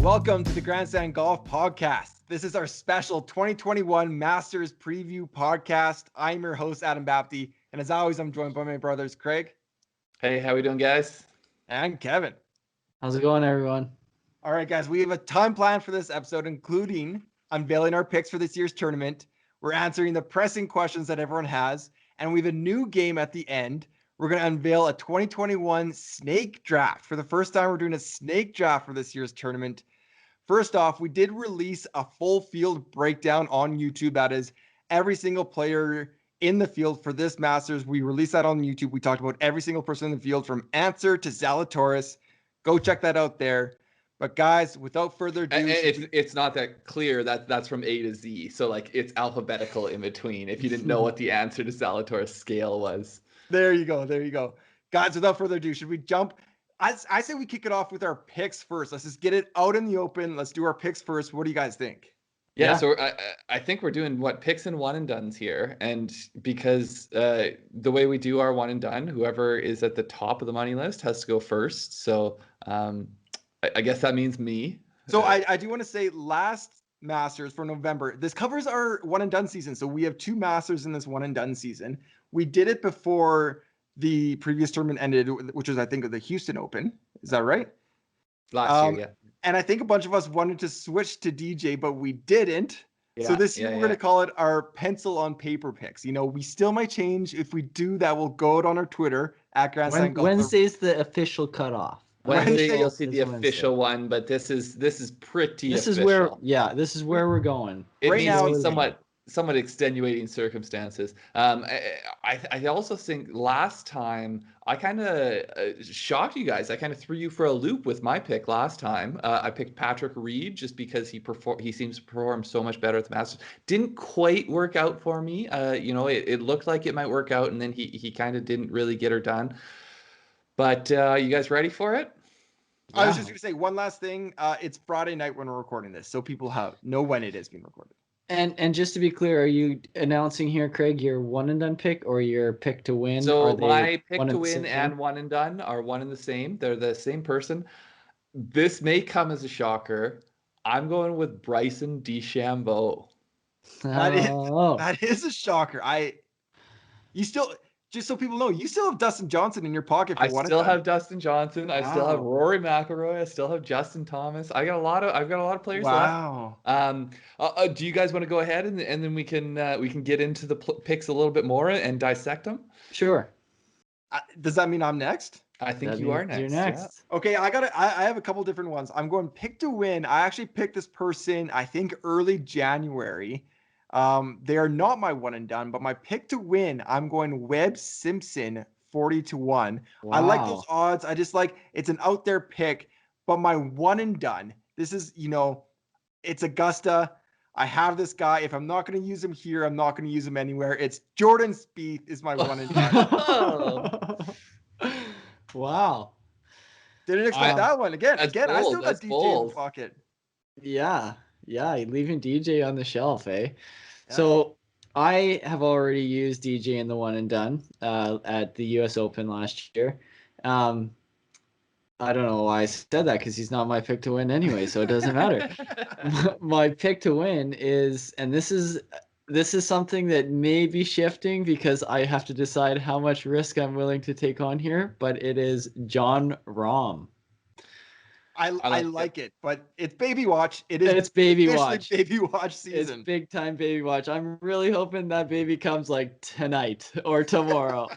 Welcome to the Grandstand Golf podcast. This is our special 2021 Masters preview podcast. I'm your host, Adam Bapty, and as always, I'm joined by my brothers, Craig. Hey, how we doing, guys? And Kevin. How's it going, everyone? All right, guys, we have a time planned for this episode, including unveiling our picks for this year's tournament. We're answering the pressing questions that everyone has, and we have a new game at the end. We're going to unveil a 2021 snake draft. For the first time, we're doing a snake draft for this year's tournament. First off, we did release a full field breakdown on YouTube. That is every single player in the field for this Masters. We released that on YouTube. We talked about every single person in the field from Answer to Zalatoris. Go check that out there. But guys, without further ado, it's not that clear that that's from A to Z. So like it's alphabetical in between. If you didn't know what the Answer to Zalatoris scale was. There you go. There you go. Guys, without further ado, should we jump? I say we kick it off with our picks first. Let's just get it out in the open. Let's do our picks first. What do you guys think? Yeah. So I think we're doing picks and one and dones here. And because the way we do our one and done, whoever is at the top of the money list has to go first. So I guess that means me. So I do want to say last Masters for November, this covers our one and done season. So we have two Masters in this one and done season. We did it before the previous tournament ended, which was, I think, the Houston Open. Is that right? Last year, yeah. And I think a bunch of us wanted to switch to DJ, but we didn't. Yeah, so this year we're going to call it our pencil on paper picks. You know, we still might change. If we do that, we'll go out on our Twitter at Grandstand Golf. Wednesday's the official cutoff. Wednesday you'll see the official one, but this is pretty this official. This is where we're going. It right needs now, to be somewhat extenuating circumstances. I also think last time I kind of shocked you guys. I kind of threw you for a loop with my pick last time. I picked Patrick Reed just because he seems to perform so much better at the Masters. Didn't quite work out for me. It looked like it might work out, and then he kind of didn't really get her done. But you guys ready for it? Yeah. I was just going to say one last thing. It's Friday night when we're recording this, so people know when it is being recorded. And just to be clear, are you announcing here, Craig, your one and done pick or your pick to win? So my pick to win and one and done are one and the same. They're the same person. This may come as a shocker. I'm going with Bryson DeChambeau. That is a shocker. Just so people know, you still have Dustin Johnson in your pocket. I still have Dustin Johnson. I still have Rory McIlroy. I still have Justin Thomas. I've got a lot of players left. Do you guys want to go ahead and then we can get into the picks a little bit more and dissect them? Sure. Does that mean I'm next? I think you are next. You're next. Yeah. Okay, I have a couple different ones. I'm going pick to win. I actually picked this person, I think, early January. They are not my one and done, but my pick to win, I'm going Webb Simpson 40-1. Wow. I like those odds. I just like it's an out there pick, but my one and done. This is, it's Augusta. I have this guy. If I'm not going to use him here, I'm not going to use him anywhere. It's Jordan Spieth is my one and done. Wow. Didn't expect that one. Again, I still got DJ bold. in the pocket. Yeah, leaving DJ on the shelf, eh? Yeah. So I have already used DJ in the one and done at the U.S. Open last year. I don't know why I said that because he's not my pick to win anyway, so it doesn't matter. My pick to win is, and this is something that may be shifting because I have to decide how much risk I'm willing to take on here, but it is Jon Rahm. I like it, but it's baby watch. It's baby watch. Baby watch season. It's big time baby watch. I'm really hoping that baby comes like tonight or tomorrow,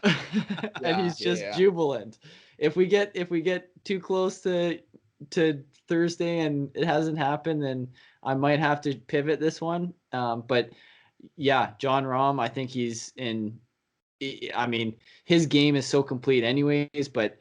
and he's just jubilant. If we get too close to Thursday and it hasn't happened, then I might have to pivot this one. But yeah, Jon Rahm, I think he's in. I mean, his game is so complete, anyways, but.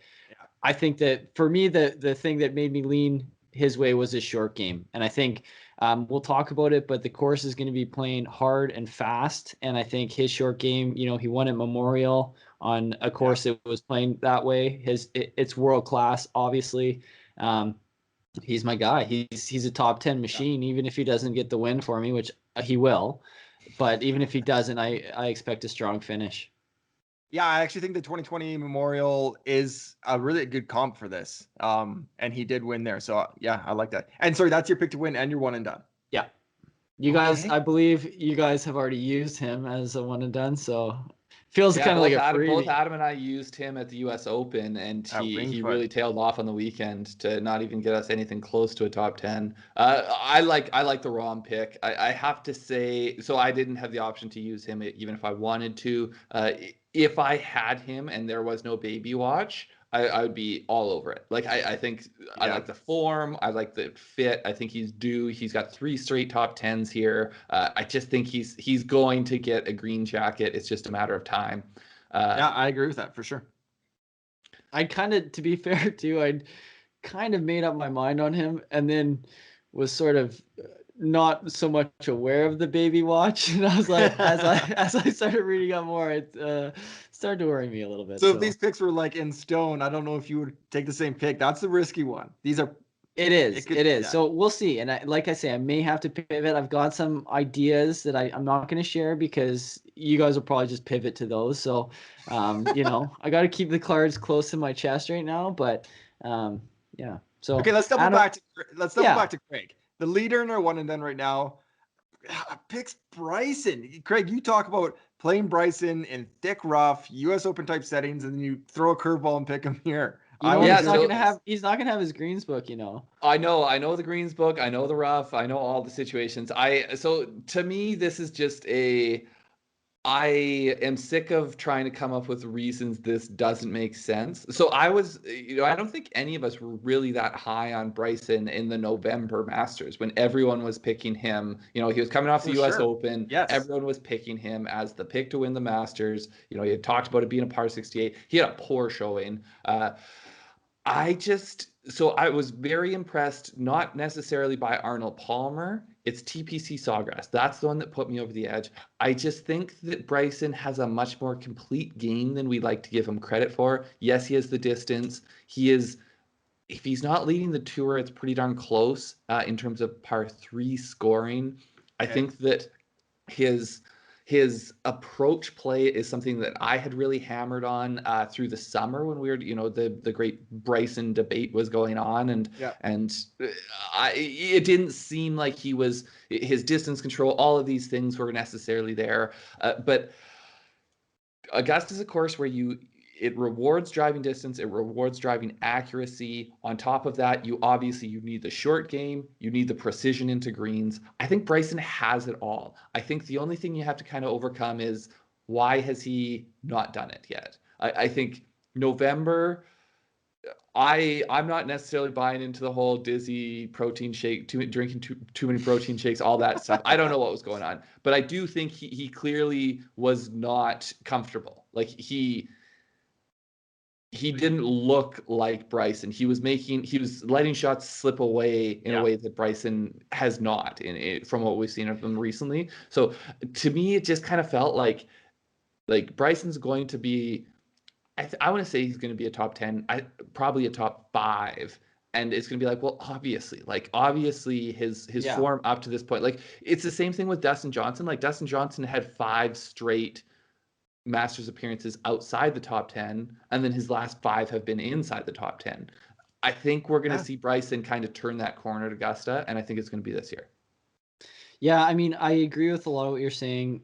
I think that for me, the thing that made me lean his way was his short game. And I think we'll talk about it, but the course is going to be playing hard and fast. And I think his short game, he won at Memorial on a course that was playing that way. It's world class, obviously. He's my guy. He's a top 10 machine, even if he doesn't get the win for me, which he will. But even if he doesn't, I expect a strong finish. Yeah, I actually think the 2020 Memorial is a really good comp for this. And he did win there. So yeah, I like that. And sorry, that's your pick to win and you're one and done. Yeah. You guys, Okay. I believe you guys have already used him as a one and done, so feels Yeah, kind of like a both freebie. Adam and I used him at the U.S. Open, and Winged he Foot. really tailed off on the weekend to not even get us anything close to a top 10. I like the Rom pick. I have to say, so I didn't have the option to use him even if I wanted to. If I had him and there was no baby watch, I would be all over it. Like I think I Yeah. like the form, I like the fit. I think he's due. He's got 3 straight top 10s here. I just think he's going to get a green jacket. It's just a matter of time. Yeah, I agree with that for sure. I kind of, to be fair too, I'd kind of made up my mind on him and then was sort of not so much aware of the baby watch. And I was like, as I started reading up more, it started to worry me a little bit. So if these picks were like in stone, I don't know if you would take the same pick. That's the risky one. These are. It is. Yeah. So we'll see. And like I say, I may have to pivot. I've got some ideas that I'm not going to share because you guys will probably just pivot to those. So, I got to keep the cards close to my chest right now. But yeah. So okay, let's double back to Craig. The leader in our one and done right now picks Bryson. Craig, you talk about playing Bryson in thick, rough U.S. Open type settings, and then you throw a curveball and pick him here. He's not gonna have his greens book, I know the greens book, I know the rough, I know all the situations. So to me, this is just I am sick of trying to come up with reasons this doesn't make sense. So I don't think any of us were really that high on Bryson in the November Masters when everyone was picking him. He was coming off the U.S. Open. Yes. Everyone was picking him as the pick to win the Masters. He had talked about it being a par 68. He had a poor showing. So I was very impressed, not necessarily by Arnold Palmer. It's TPC Sawgrass. That's the one that put me over the edge. I just think that Bryson has a much more complete game than we like to give him credit for. Yes, he has the distance. If he's not leading the tour, it's pretty darn close in terms of par 3 scoring. Okay. I think that his approach play is something that I had really hammered on through the summer when we were, the great Bryson debate was going on, and it didn't seem like his distance control, all of these things were necessarily there. But Augusta's a course where it rewards driving distance, it rewards driving accuracy. On top of that, you need the short game, you need the precision into greens. I think Bryson has it all. I think the only thing you have to kind of overcome is why has he not done it yet? I think November, I'm not necessarily buying into the whole dizzy protein shake, drinking too many protein shakes, all that stuff. I don't know what was going on, but I do think he clearly was not comfortable. Like he didn't look like Bryson. He was letting shots slip away in a way that Bryson has not from what we've seen of him recently. So to me, it just kind of felt like Bryson's going to be, I want to say he's going to be a top 10, probably a top 5. And it's going to be like, well, obviously his form up to this point, like it's the same thing with Dustin Johnson. Like Dustin Johnson had 5 straight Masters appearances outside the top 10, and then his last 5 have been inside the top 10. I think we're going to see Bryson kind of turn that corner at Augusta, and I think it's going to be this year. Yeah, I mean, I agree with a lot of what you're saying.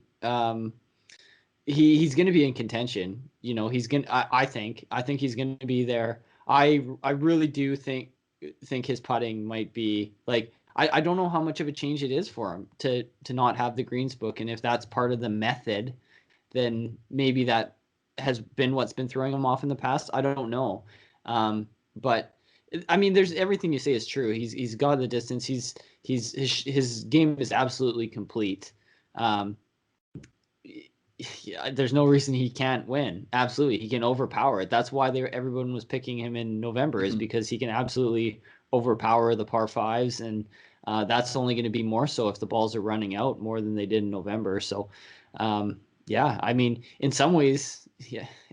He's going to be in contention. He's going. I think he's going to be there. I really do think his putting might be like. I don't know how much of a change it is for him to not have the greens book, and if that's part of the method, then maybe that has been what's been throwing him off in the past. I don't know. But I mean, there's everything you say is true. He's got the distance. His game is absolutely complete. There's no reason he can't win. Absolutely. He can overpower it. That's why everyone was picking him in November is because he can absolutely overpower the par 5s. And that's only going to be more so if the balls are running out more than they did in November. So, yeah, I mean, in some ways,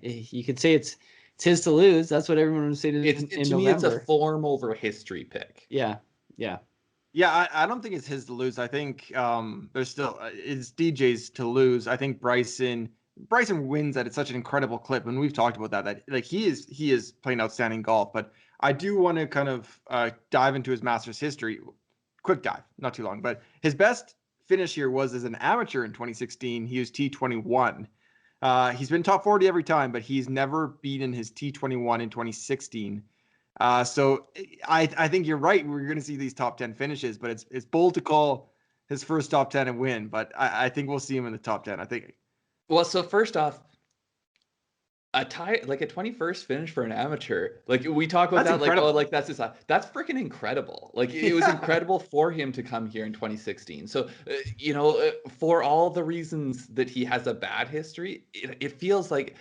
you could say it's his to lose. That's what everyone would say in November. Me, it's a form over history pick. Yeah. I don't think it's his to lose. I think there's still it's DJ's to lose. I think Bryson Bryson wins at such an incredible clip, and we've talked about that like he is playing outstanding golf. But I do want to kind of dive into his Masters history. Quick dive, not too long, but his best finish here was as an amateur in 2016. He was T21. He's been top 40 every time, but he's never beaten his T21 in 2016. So I think you're right. We're going to see these top 10 finishes, but it's bold to call his first top 10 and win. But I think we'll see him in the top 10. I think. Well, so first off, a 21st finish for an amateur. Like we talk about that's incredible. That's freaking incredible. Like it was incredible for him to come here in 2016. So for all the reasons that he has a bad history, it feels like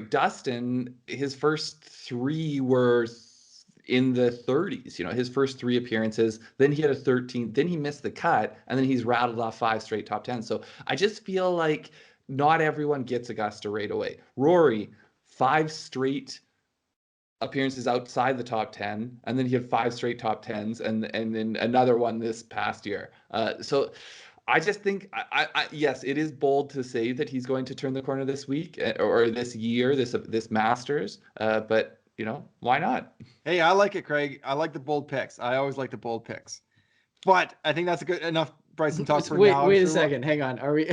Dustin, his first 3 were in the 30s. His first 3 appearances, then he had a 13, then he missed the cut, and then he's rattled off 5 straight top 10. So I just feel like not everyone gets Augusta right away. Rory, 5 straight appearances outside the top 10, and then he had 5 straight top 10s, and then another one this past year. So I just think, yes, it is bold to say that he's going to turn the corner this week or this year, this Masters. But why not? Hey, I like it, Craig. I like the bold picks. I always like the bold picks. But I think that's a good enough Bryson talk for now. Wait a second. Hang on. Are we?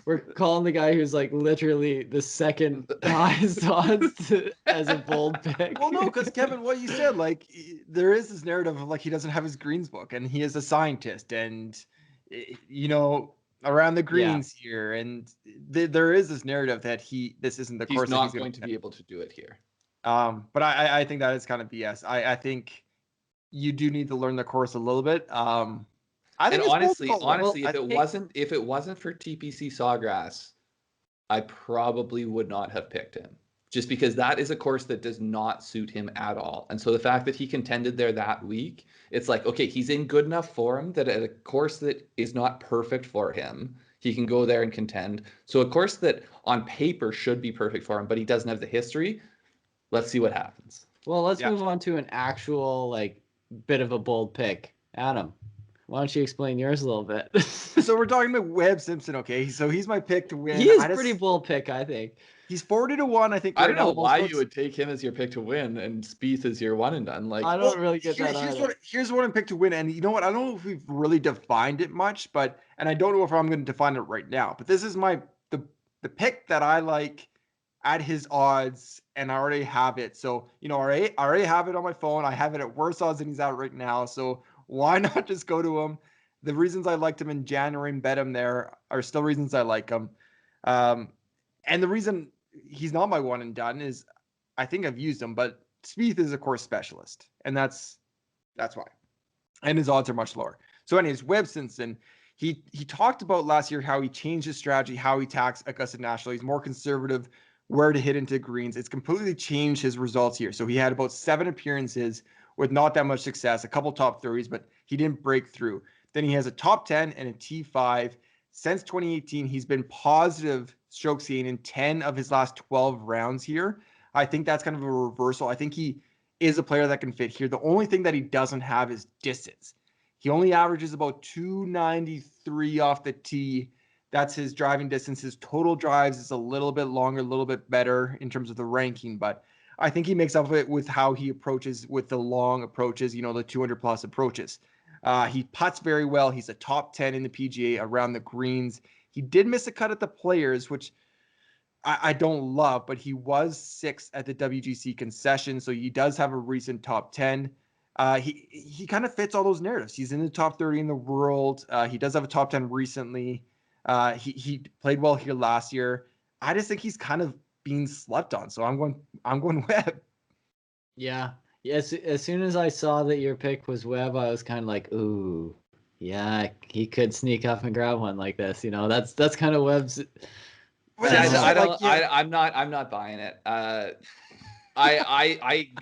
We're calling the guy who's like literally the second highest odds as a bold pick. Well, no, because Kevin, what you said, like there is this narrative of like he doesn't have his greens book, and he is a scientist, and around the greens here, and there is this narrative that this isn't the course. He's not going to be able to do it here. But I think that is kind of BS. I think you do need to learn the course a little bit. I think honestly, if it wasn't for TPC Sawgrass, I probably would not have picked him. Just because that is a course that does not suit him at all. And so the fact that he contended there that week, it's like, okay, he's in good enough form that at a course that is not perfect for him, he can go there and contend. So a course that on paper should be perfect for him, but he doesn't have the history. Let's see what happens. Well, let's move on to an actual bit of a bold pick. Adam, why don't you explain yours a little bit? So we're talking about Webb Simpson, okay? So he's my pick to win. He is pretty bold pick, I think. He's 40-1, I think. I don't know why you would take him as your pick to win and Spieth as your one and done. I don't really get that. Here's what I'm picked to win, and you know what? I don't know if we've really defined it much, and I don't know if I'm going to define it right now. But this is the pick that I like at his odds, and I already have it. So I already have it on my phone. I have it at worse odds than he's at right now. So why not just go to him? The reasons I liked him in January and bet him there are still reasons I like him. And the reason he's not my one and done is I think I've used him, but Spieth is a course specialist, and that's why. And his odds are much lower. So anyways, Webb Simpson, he talked about last year how he changed his strategy, how he attacks Augusta National. He's more conservative, where to hit into greens. It's completely changed his results here. So he had about 7 appearances with not that much success, a couple top 30s, but he didn't break through. Then he has a top 10 and a T5. Since 2018, he's been positive strokes gained in 10 of his last 12 rounds here. I think that's kind of a reversal. I think he is a player that can fit here. The only thing that he doesn't have is distance. He only averages about 293 off the tee. That's his driving distance. His total drives is a little bit longer, a little bit better in terms of the ranking, but I think he makes up for it with how he approaches with the long approaches, the 200 plus approaches. He putts very well. He's a top 10 in the PGA around the greens. He did miss a cut at the Players, which I don't love, but he was 6th at the WGC concession, so he does have a recent top 10. He kind of fits all those narratives. He's in the top 30 in the world. He does have a top 10 recently. He played well here last year. I just think he's kind of being slept on, so I'm going Webb. Yeah. Yes. As soon as I saw that your pick was Webb, I was kind of like, ooh, yeah, he could sneak up and grab one like this. That's kind of Webb's. I'm not buying it. I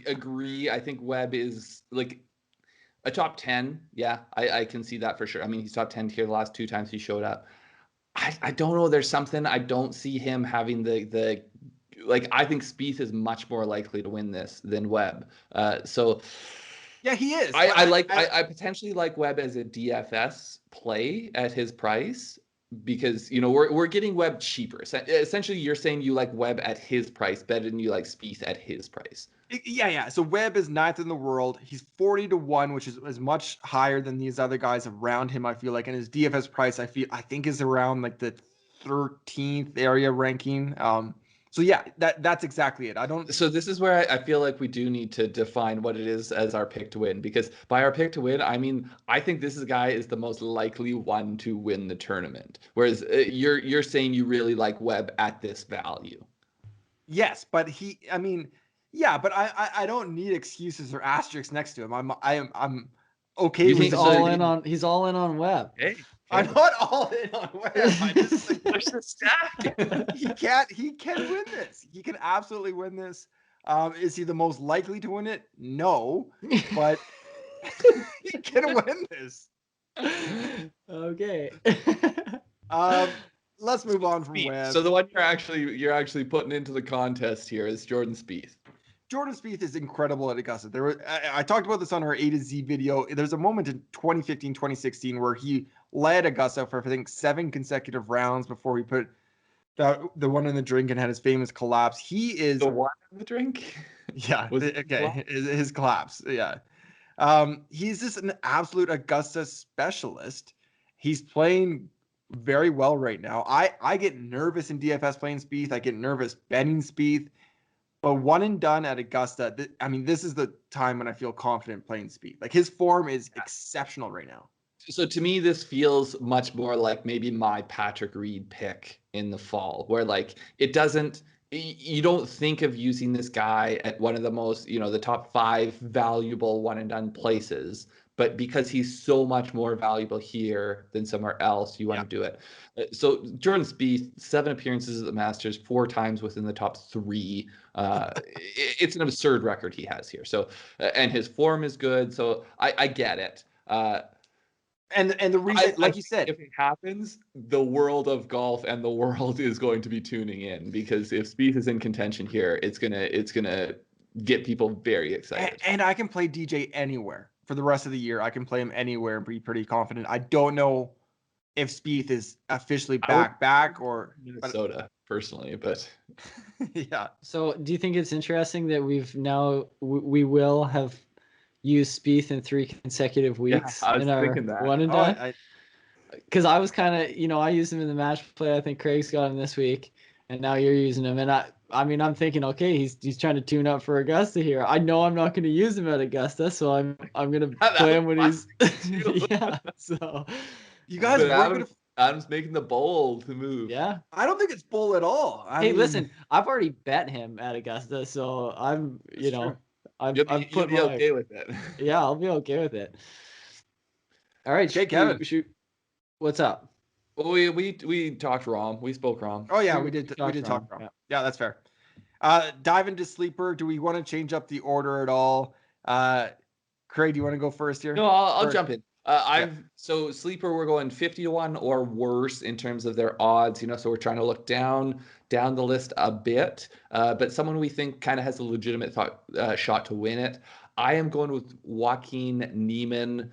agree. I think Webb is like a top 10. Yeah, I can see that for sure. I mean, he's top 10 here the last 2 times he showed up. I don't know. There's something I don't see him having the I think Spieth is much more likely to win this than Webb. So yeah, he is. I potentially like Webb as a DFS play at his price. because we're getting Webb cheaper. Essentially, you're saying you like Webb at his price better than you like Spieth at his price. Yeah. So Webb is 9th in the world. He's 40-1, which is much higher than these other guys around him, I feel like. And his DFS price, I think is around like the 13th area ranking. So yeah, that's exactly it. So this is where I feel like we do need to define what it is as our pick to win, because by our pick to win, I mean I think this guy is the most likely one to win the tournament. Whereas you're saying you really like Webb at this value. Yes, but yeah, but I don't need excuses or asterisks next to him. I'm okay with he's all in on Webb. Hey. I'm not all in on Webb. I just think there's a stack. he can win this. He can absolutely win this. Is he the most likely to win it? No, but he can win this. Okay. Let's move on from Spieth. Webb. So the one you're actually putting into the contest here is Jordan Spieth. Jordan Spieth is incredible at Augusta. I talked about this on our A to Z video. There's a moment in 2015, 2016 where he led Augusta for, I think, 7 consecutive rounds before he put the one in the drink and had his famous collapse. He is the one in the drink. Yeah. Okay. His collapse. Yeah. He's just an absolute Augusta specialist. He's playing very well right now. I get nervous in DFS playing Spieth. I get nervous betting Spieth. But one and done at Augusta, this is the time when I feel confident playing Spieth. Like, his form is exceptional right now. So to me, this feels much more like maybe my Patrick Reed pick in the fall, where like you don't think of using this guy at one of the most, the top 5 valuable one and done places. But because he's so much more valuable here than somewhere else, you want to do it. So Jordan Spieth, 7 appearances at the Masters, 4 times within the top 3. It's an absurd record he has here. So, and his form is good. So I get it. And the reason, like you said, if it happens, the world of golf and the world is going to be tuning in, because if Spieth is in contention here, it's gonna get people very excited. And I can play DJ anywhere for the rest of the year. I can play him anywhere and be pretty confident. I don't know if Spieth is officially back or Minnesota personally, but yeah. So do you think it's interesting that we will have used Spieth in 3 consecutive weeks in our one and done? Because I was kind of, I used him in the match play. I think Craig's got him this week, and now you're using him. And I'm thinking, okay, he's trying to tune up for Augusta here. I know I'm not going to use him at Augusta, so I'm going to play him when he's yeah. So you guys Adam's making the bold move. Yeah. I don't think it's bold at all. Listen, I've already bet him at Augusta, so I'm I'm you'll be okay with it. Yeah, I'll be okay with it. All right, Kevin. Shoot. What's up? Well, we talked wrong. We spoke wrong. Oh yeah, we did talk wrong. Yeah, that's fair. Dive into sleeper. Do we want to change up the order at all? Craig, do you want to go first here? No, I'll jump in. So sleeper, we're going 50-1 or worse in terms of their odds. So we're trying to look down the list a bit, but someone we think kind of has a legitimate shot to win it. I am going with Joaquin Niemann.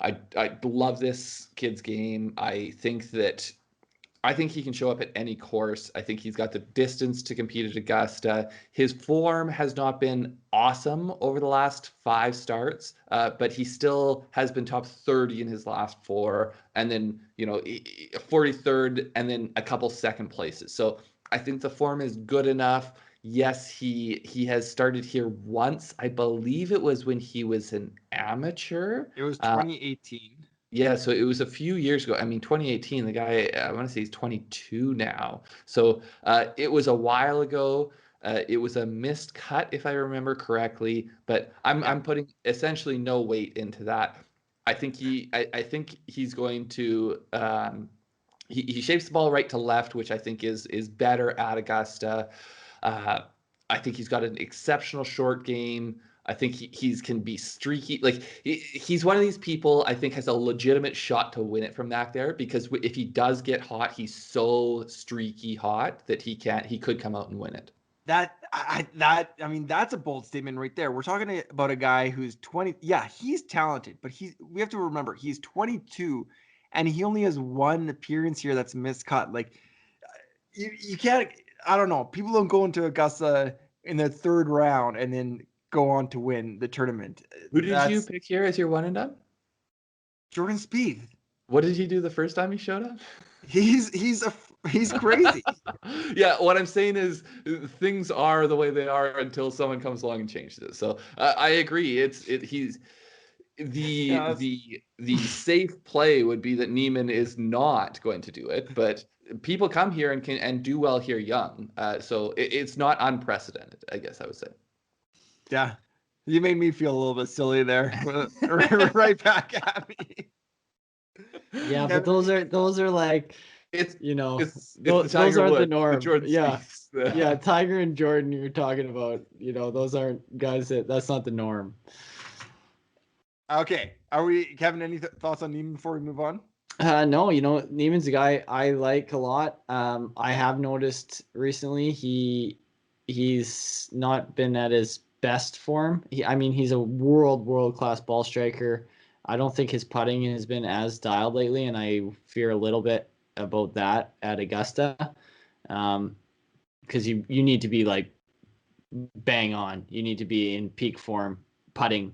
I love this kid's game. I think he can show up at any course. I think he's got the distance to compete at Augusta. His form has not been awesome over the last 5 starts, but he still has been top 30 in his last 4, and then 43rd, and then a couple second places. So I think the form is good enough. Yes, he has started here once. I believe it was when he was an amateur. It was 2018. Yeah, so it was a few years ago. 2018, the guy, I want to say he's 22 now. So it was a while ago. It was a missed cut, if I remember correctly. But I'm putting essentially no weight into that. I think he's going to he shapes the ball right to left, which I think is better at Augusta. I think he's got an exceptional short game. I think he can be streaky. Like he's one of these people I think has a legitimate shot to win it from back there, because if he does get hot, he's so streaky hot that he could come out and win it. That's a bold statement right there. We're talking about a guy who's 20. Yeah, he's talented, but we have to remember he's 22, and he only has one appearance here that's miscut. Like, you can't. I don't know. People don't go into Augusta in the third round and then go on to win the tournament. Who did you pick here as your one and done? Jordan Spieth. What did he do the first time he showed up? He's crazy. Yeah, what I'm saying is things are the way they are until someone comes along and changes it. So I agree. He's the safe play would be that Niemann is not going to do it, but people come here and do well here young. So it's not unprecedented, I guess I would say. Yeah, you made me feel a little bit silly there. Right back at me. Yeah, but those are like, it's those aren't the norm. Yeah, yeah, Tiger and Jordan you're talking about. Those aren't guys that's not the norm. Okay, Kevin? Any thoughts on Niemann before we move on? No, Niemann's a guy I like a lot. I have noticed recently he's not been at his best form. He's a world class ball striker. I don't think his putting has been as dialed lately, and I fear a little bit about that at Augusta, because you need to be like bang on. You need to be in peak form putting,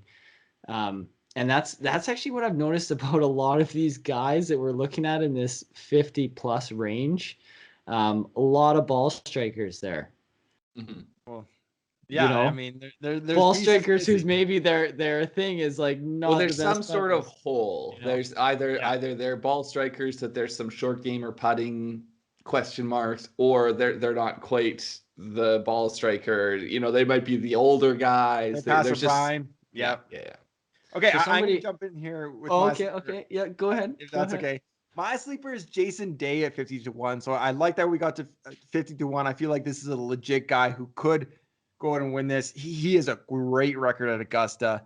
and that's actually what I've noticed about a lot of these guys that we're looking at in this 50+ range. A lot of ball strikers there. Mm-hmm. Well, yeah, there's ball strikers whose maybe their thing is like not. Well, there's the best some sort of hole. There's either they're ball strikers that there's some short game or putting question marks, or they're not quite the ball striker. They might be the older guys. They're past their prime. Yeah. Okay, So I'm gonna jump in here with okay. Yeah, go ahead. If that's okay. My sleeper is Jason Day at 50-1. So I like that we got to 50-1. I feel like this is a legit guy who could go out and win this. He has a great record at Augusta.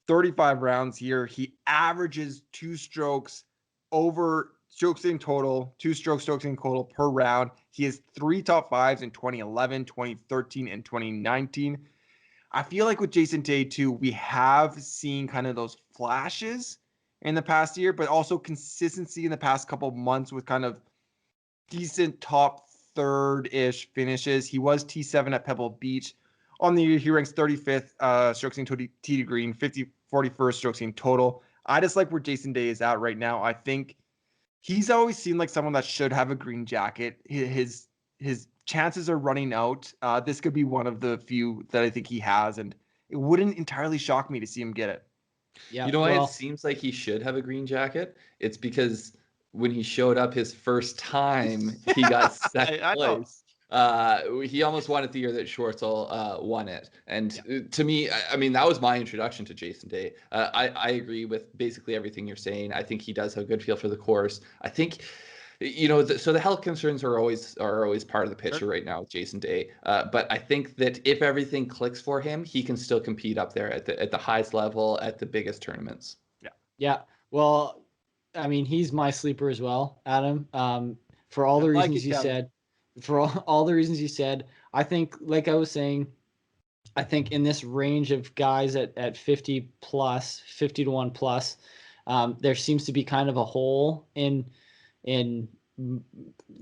35 rounds here. He averages 2 strokes over strokes in total, 2 strokes in total per round. He has 3 top 5s in 2011, 2013, and 2019. I feel like with Jason Day too, we have seen kind of those flashes in the past year, but also consistency in the past couple of months with kind of decent top third-ish finishes. He was T7 at Pebble Beach. On the year, he ranks 35th strokes in tee to green, 41st strokes in total. I just like where Jason Day is at right now. I think he's always seemed like someone that should have a green jacket. His chances are running out. This could be one of the few that I think he has, and it wouldn't entirely shock me to see him get it. Yeah, why it seems like he should have a green jacket? It's because when he showed up his first time, he got second place. He almost won it the year that Schwartzel won it. And to me, that was my introduction to Jason Day. I agree with basically everything you're saying. I think he does have a good feel for the course. I think, so the health concerns are always part of the picture right now with Jason Day. But I think that if everything clicks for him, he can still compete up there at the highest level at the biggest tournaments. Yeah. Well, he's my sleeper as well, Adam. For all the reasons you said. For all the reasons you said, I think, like I was saying, I think in this range of guys at 50+, 50-1 plus, there seems to be kind of a hole in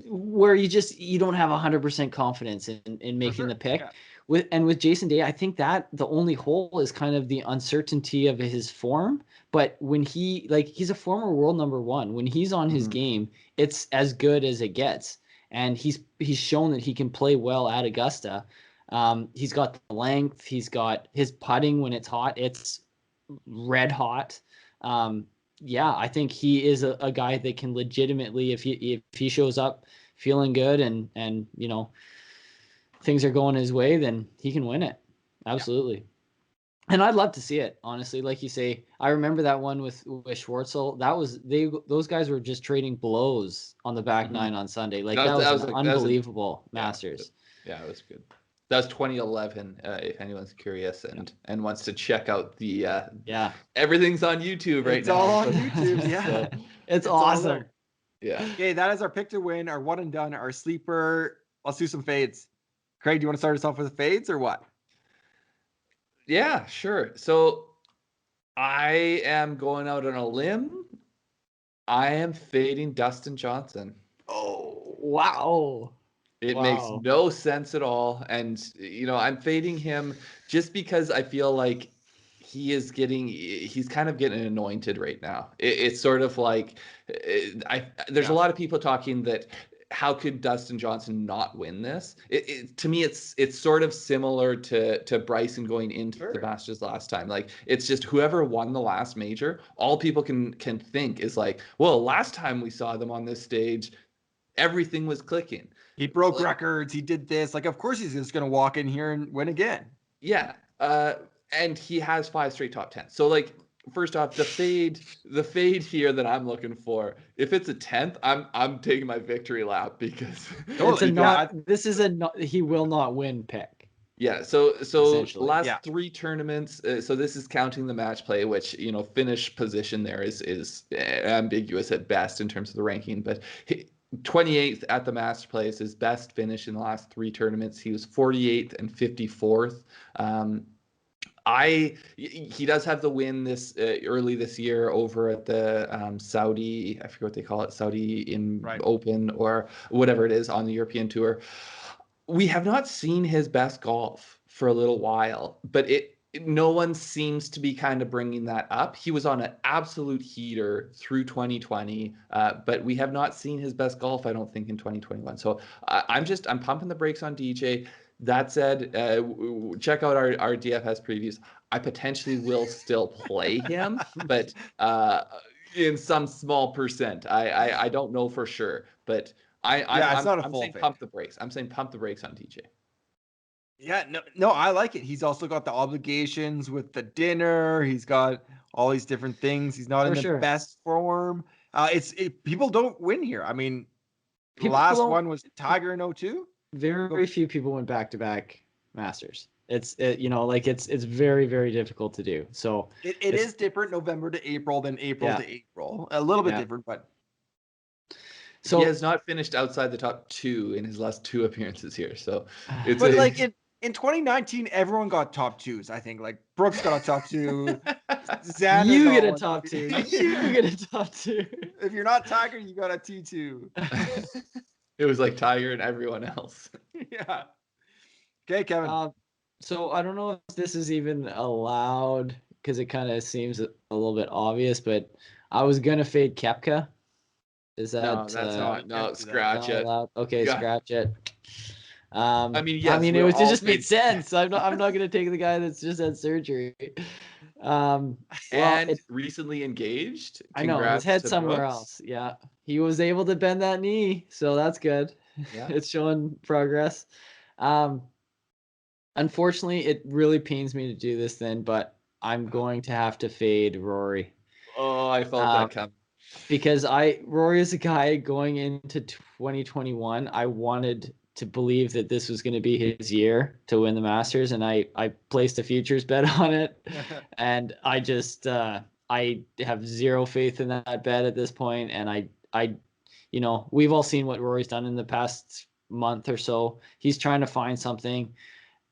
where you don't have 100% confidence in making the pick. Yeah. With Jason Day, I think that the only hole is kind of the uncertainty of his form. But when he's a former world number 1, when he's on his game, it's as good as it gets. And he's shown that he can play well at Augusta. He's got the length. He's got his putting when it's hot. It's red hot. I think he is a guy that can legitimately, if he shows up feeling good and things are going his way, then he can win it. Absolutely. Yeah. And I'd love to see it, honestly. Like you say, I remember that one with Schwartzel. Those guys were just trading blows on the back nine on Sunday. Like that was an unbelievable Masters. Yeah, it was good. That was 2011. If anyone's curious and wants to check out the everything's on YouTube right now. It's all on YouTube. Yeah, so, it's awesome. Yeah. Okay, that is our pick to win, our one and done, our sleeper. Let's do some fades. Craig, do you want to start us off with the fades or what? Yeah, sure. So I am going out on a limb. I am fading Dustin Johnson. Oh, wow. It makes no sense at all. And, I'm fading him just because I feel like he's kind of getting anointed right now. It's sort of like, there's a lot of people talking that how could Dustin Johnson not win this? To me, it's sort of similar to Bryson going into the Masters last time. Like, it's just whoever won the last major, all people can think is like, well, last time we saw them on this stage, everything was clicking. He broke records. He did this. Like, of course he's just going to walk in here and win again. Yeah. And he has 5 straight top 10. So, like, first off, the fade here that I'm looking for, if it's a 10th, I'm taking my victory lap because this is he will not win pick. Yeah, so last 3 tournaments, so this is counting the match play, which, finish position there is ambiguous at best in terms of the ranking, but 28th at the Master Play is his best finish in the last 3 tournaments. He was 48th and 54th. He does have the win this early this year over at the Saudi, I forget what they call it, Saudi Open or whatever it is on the European Tour. We have not seen his best golf for a little while, but no one seems to be kind of bringing that up. He was on an absolute heater through 2020, but we have not seen his best golf, I don't think, in 2021. So I'm pumping the brakes on DJ. That said, check out our DFS previews. I potentially will still play him, but in some small percent. I don't know for sure, but I'm saying pump the brakes. I'm saying pump the brakes on DJ. Yeah, no, I like it. He's also got the obligations with the dinner. He's got all these different things. He's not in the best form. People don't win here. I mean, the last one was Tiger in 2002. Very few people went back-to-back Masters. It's very, very difficult to do. So it is different November to April than April to April. A little bit different, but. So he has not finished outside the top 2 in his last 2 appearances here. So it's in 2019, everyone got top 2s. I think like Brooks got a top 2. Xander you get a top 2. You get a top 2. If you're not Tiger, you got a T2. It was like Tiger and everyone else. Yeah. Okay, Kevin. So I don't know if this is even allowed because it kind of seems a little bit obvious, but I was gonna fade Koepka. Is that no? That's not. No, scratch it. Allowed? Okay, scratch it. Yes, it just made sense. I'm not gonna take the guy that's just had surgery. Recently engaged. I know his head somewhere else. Yeah, he was able to bend that knee, so that's good. Yeah, it's showing progress. Unfortunately, it really pains me to do this then, but I'm going to have to fade Rory. Oh, I felt that coming. Because Rory is a guy going into 2021. I wanted to believe that this was going to be his year to win the Masters, and I placed a futures bet on it, and I just I have zero faith in that bet at this point, and I we've all seen what Rory's done in the past month or so. He's trying to find something.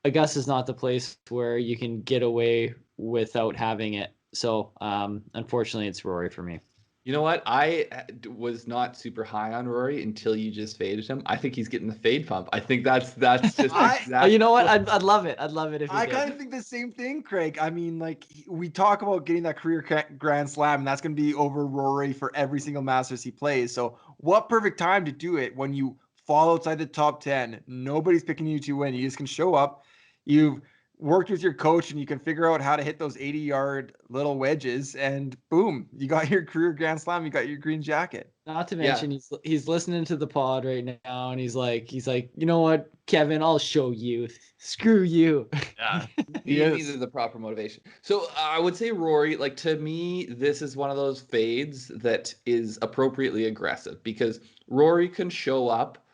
Augusta is not the place where you can get away without having it. So unfortunately, it's Rory for me. You know what? I was not super high on Rory until you just faded him. I think he's getting the fade pump. I think that's just exactly. You know what? I'd love it. I'd love it if I kind of think the same thing, Craig. I mean, like we talk about getting that career Grand Slam, and that's going to be over Rory for every single Masters he plays. So what perfect time to do it when you fall outside the top 10. Nobody's picking you to win. You just can show up. You've worked with your coach and you can figure out how to hit those 80-yard little wedges, and boom, you got your career Grand Slam. You got your green jacket. Not to mention he's listening to the pod right now, and he's like, you know what, Kevin, I'll show you. Screw you. Yeah, he needed the proper motivation. So I would say Rory, like to me, this is one of those fades that is appropriately aggressive because Rory can show up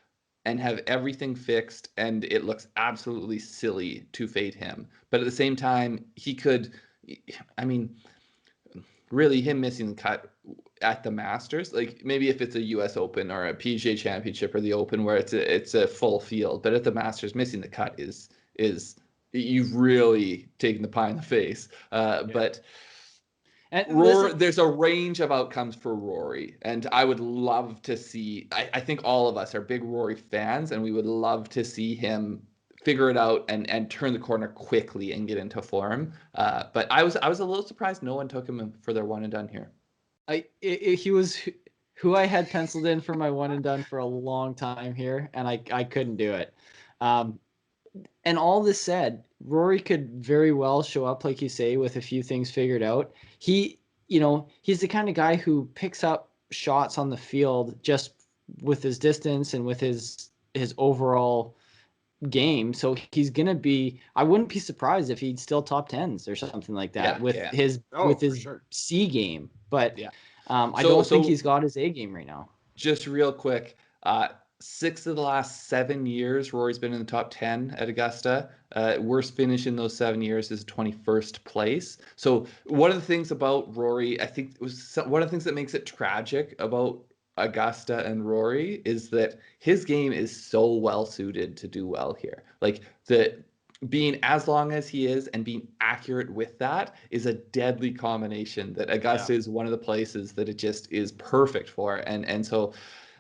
and have everything fixed, and it looks absolutely silly to fade him. But at the same time, he could, I mean, really him missing the cut at the Masters, like maybe if it's a US Open or a PGA Championship or the Open where it's a full field, but at the Masters, missing the cut is you've really taken the pie in the face. But And There's a range of outcomes for Rory, and I would love to see. I think all of us are big Rory fans, and we would love to see him figure it out and turn the corner quickly and get into form. But I was a little surprised no one took him for their one and done here. He was who I had penciled in for my one and done for a long time here, and I couldn't do it. And all this said, Rory could very well show up, like you say, with a few things figured out. He's the kind of guy who picks up shots on the field just with his distance and with his overall game. So he's gonna be. I wouldn't be surprised if he'd still top tens or something like that with his C game. But I don't think he's got his A game right now. Just real quick, 6 of the last 7 years, Rory's been in the top 10 at Augusta. Worst finish in those 7 years is 21st place. So one of the things about Rory, I think, was one of the things that makes it tragic about Augusta and Rory is that his game is so well suited to do well here. Like being as long as he is and being accurate with that is a deadly combination that Augusta is one of the places that it just is perfect for. And so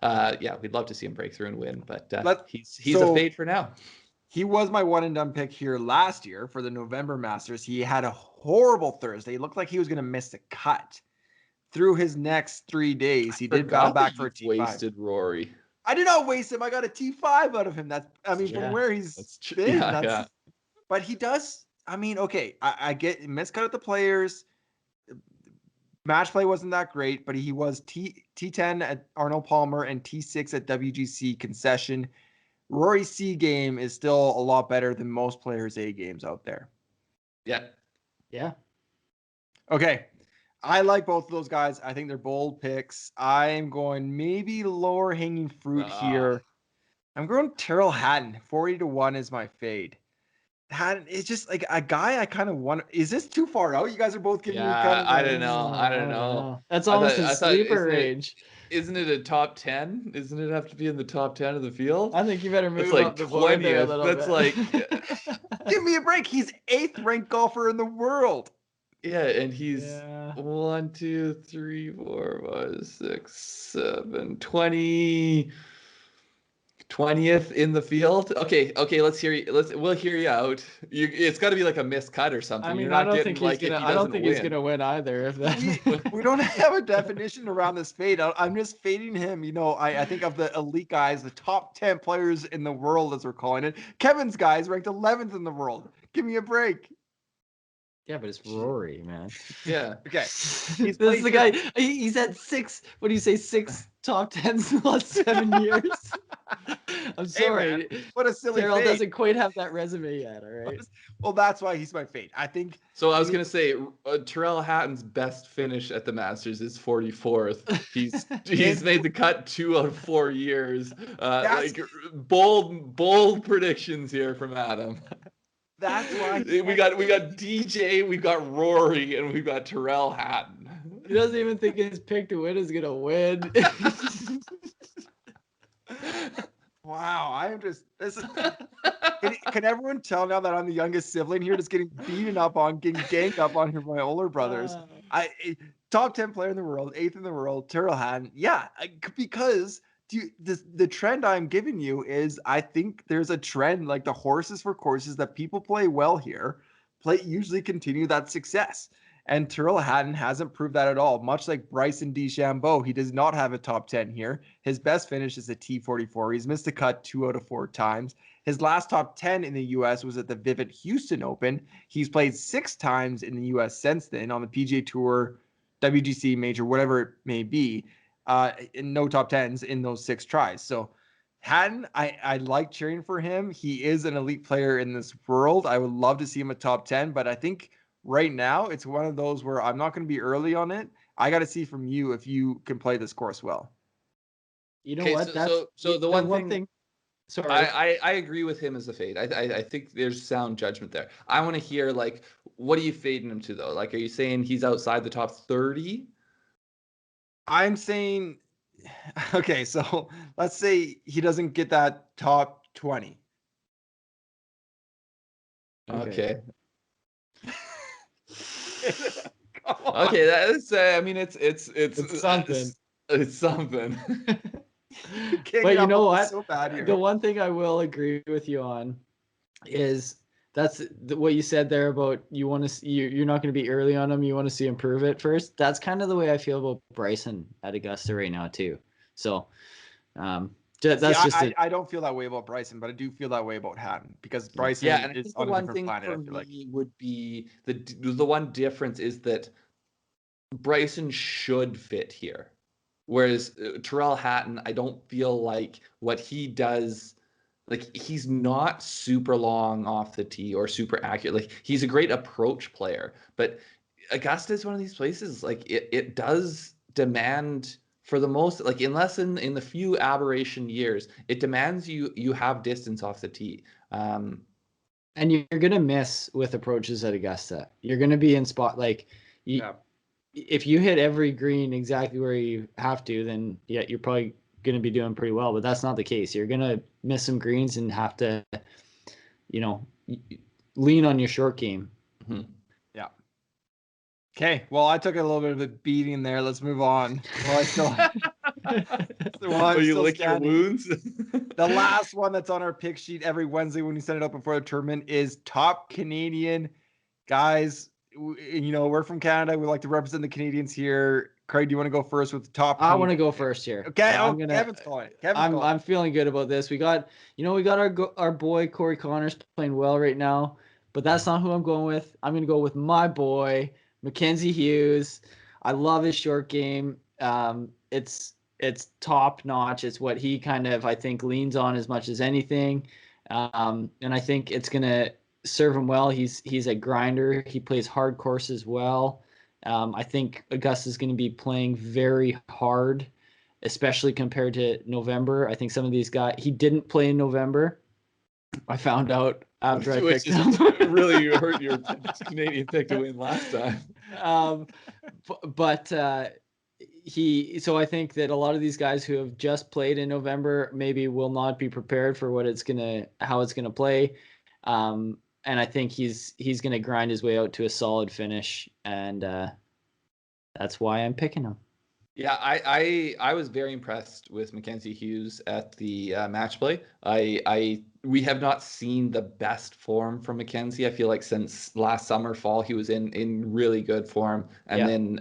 we'd love to see him break through and win, but he's a fade for now. He was my one and done pick here last year for the November Masters. He had a horrible Thursday. It looked like he was going to miss the cut. Through his next 3 days, he did battle back for a T5. Wasted Rory. I did not waste him. I got a T5 out of him. From where he's been. But he does. I mean, okay, I get miscut at the players. Match play wasn't that great, but he was T10 at Arnold Palmer and T6 at WGC Concession. Rory's C game is still a lot better than most players' A games out there. Yeah. Okay. I like both of those guys. I think they're bold picks. I'm going maybe lower hanging fruit here. I'm going Tyrrell Hatton. 40-1 is my fade. Hatton is just like a guy I kind of want. Is this too far out? You guys are both giving me kind of. I don't know. That's almost a sleeper range. Isn't it a top 10? Isn't it have to be in the top 10 of the field? I think you better move up the board there a little bit. Like, give me a break. He's 8th ranked golfer in the world. Yeah, and he's 1, 2, 3, 4, 5, 6, 7, 20. 20th in the field. Okay. Let's hear you. We'll hear you out. It's got to be like a miscut or something. I mean, I don't think he's gonna win either. If that we don't have a definition around this fade. I'm just fading him. I think of the elite guys, the top 10 players in the world, as we're calling it. Kevin's guys ranked 11th in the world. Give me a break. Yeah, but it's Rory, man. Yeah. Okay. This is the guy. He's had 6. What do you say? 6 top 10s in the last 7 years. I'm sorry. Hey, what a silly Tyrrell fade. doesn't quite have that resume yet. All right. Well, that's why he's my fade. I think. So I was gonna say Tyrrell Hatton's best finish at the Masters is 44th. He's made the cut 2 out of 4 years. Like bold predictions here from Adam. That's why we got DJ, we got Rory, and we got Tyrrell Hatton. He doesn't even think his pick to win is gonna win. Wow, I am just. Can everyone tell now that I'm the youngest sibling here, just getting beaten up on, getting ganged up on here by my older brothers? Top 10 player in the world, 8th in the world, Tyrrell Hatton. Yeah, because. The trend I'm giving you is I think there's a trend like the horses for courses that people play well here usually continue that success. And Tyrrell Hatton hasn't proved that at all. Much like Bryson DeChambeau, he does not have a top 10 here. His best finish is a T44. He's missed the cut 2 out of 4 times. His last top 10 in the U.S. was at the Vivid Houston Open. He's played 6 times in the U.S. since then on the PGA Tour, WGC Major, whatever it may be. In no top 10s in those 6 tries. So Hatton, I like cheering for him. He is an elite player in this world. I would love to see him a top 10, but I think right now it's one of those where I'm not going to be early on it. I got to see from you if you can play this course well. You know what? So the one thing. Sorry. I agree with him as a fade. I think there's sound judgment there. I want to hear, like, what are you fading him to, though? Like, are you saying he's outside the top 30? I'm saying, okay, so let's say he doesn't get that top 20. Okay. Come Okay, that's. I mean, it's something. It's something. But you know what? So bad here. The one thing I will agree with you on is that's what you said there about you want to see, you're not going to be early on him. You want to see him prove it first. That's kind of the way I feel about Bryson at Augusta right now too. So I don't feel that way about Bryson, but I do feel that way about Hatton because Bryson and I is think on the a one different thing planet. for I feel me would be the one difference is that Bryson should fit here, whereas Terrell Hatton, I don't feel like what he does. Like, he's not super long off the tee or super accurate. Like, he's a great approach player, but Augusta is one of these places, like, it does demand, for the most, like, unless in the few aberration years, it demands you have distance off the tee. And you're gonna miss with approaches at Augusta. You're gonna be in spot like if you hit every green exactly where you have to, then yeah, you're probably going to be doing pretty well, but that's not the case. You're going to miss some greens and have to, lean on your short game. Mm-hmm. Yeah. Okay. Well, I took a little bit of a beating there. Let's move on. Well, I still. You lick your wounds? The last one that's on our pick sheet every Wednesday when we send it up before the tournament is top Canadian guys. We're from Canada. We like to represent the Canadians here. Craig, do you want to go first with the top? I want to go first here. Okay. Kevin's calling it. I'm feeling good about this. We got our boy Corey Connors playing well right now, but that's not who I'm going with. I'm going to go with my boy Mackenzie Hughes. I love his short game. It's top notch. It's what he kind of, I think, leans on as much as anything. And I think it's going to serve him well. He's a grinder. He plays hard courses well. I think Augusta's going to be playing very hard, especially compared to November. I think some of these guys, he didn't play in November. I found out after I picked him. Really hurt your Canadian pick to win last time. So I think that a lot of these guys who have just played in November maybe will not be prepared for how it's gonna play. And I think he's going to grind his way out to a solid finish, and that's why I'm picking him. Yeah, I was very impressed with Mackenzie Hughes at the match play. We have not seen the best form from Mackenzie. I feel like since last summer, fall, he was in really good form, and then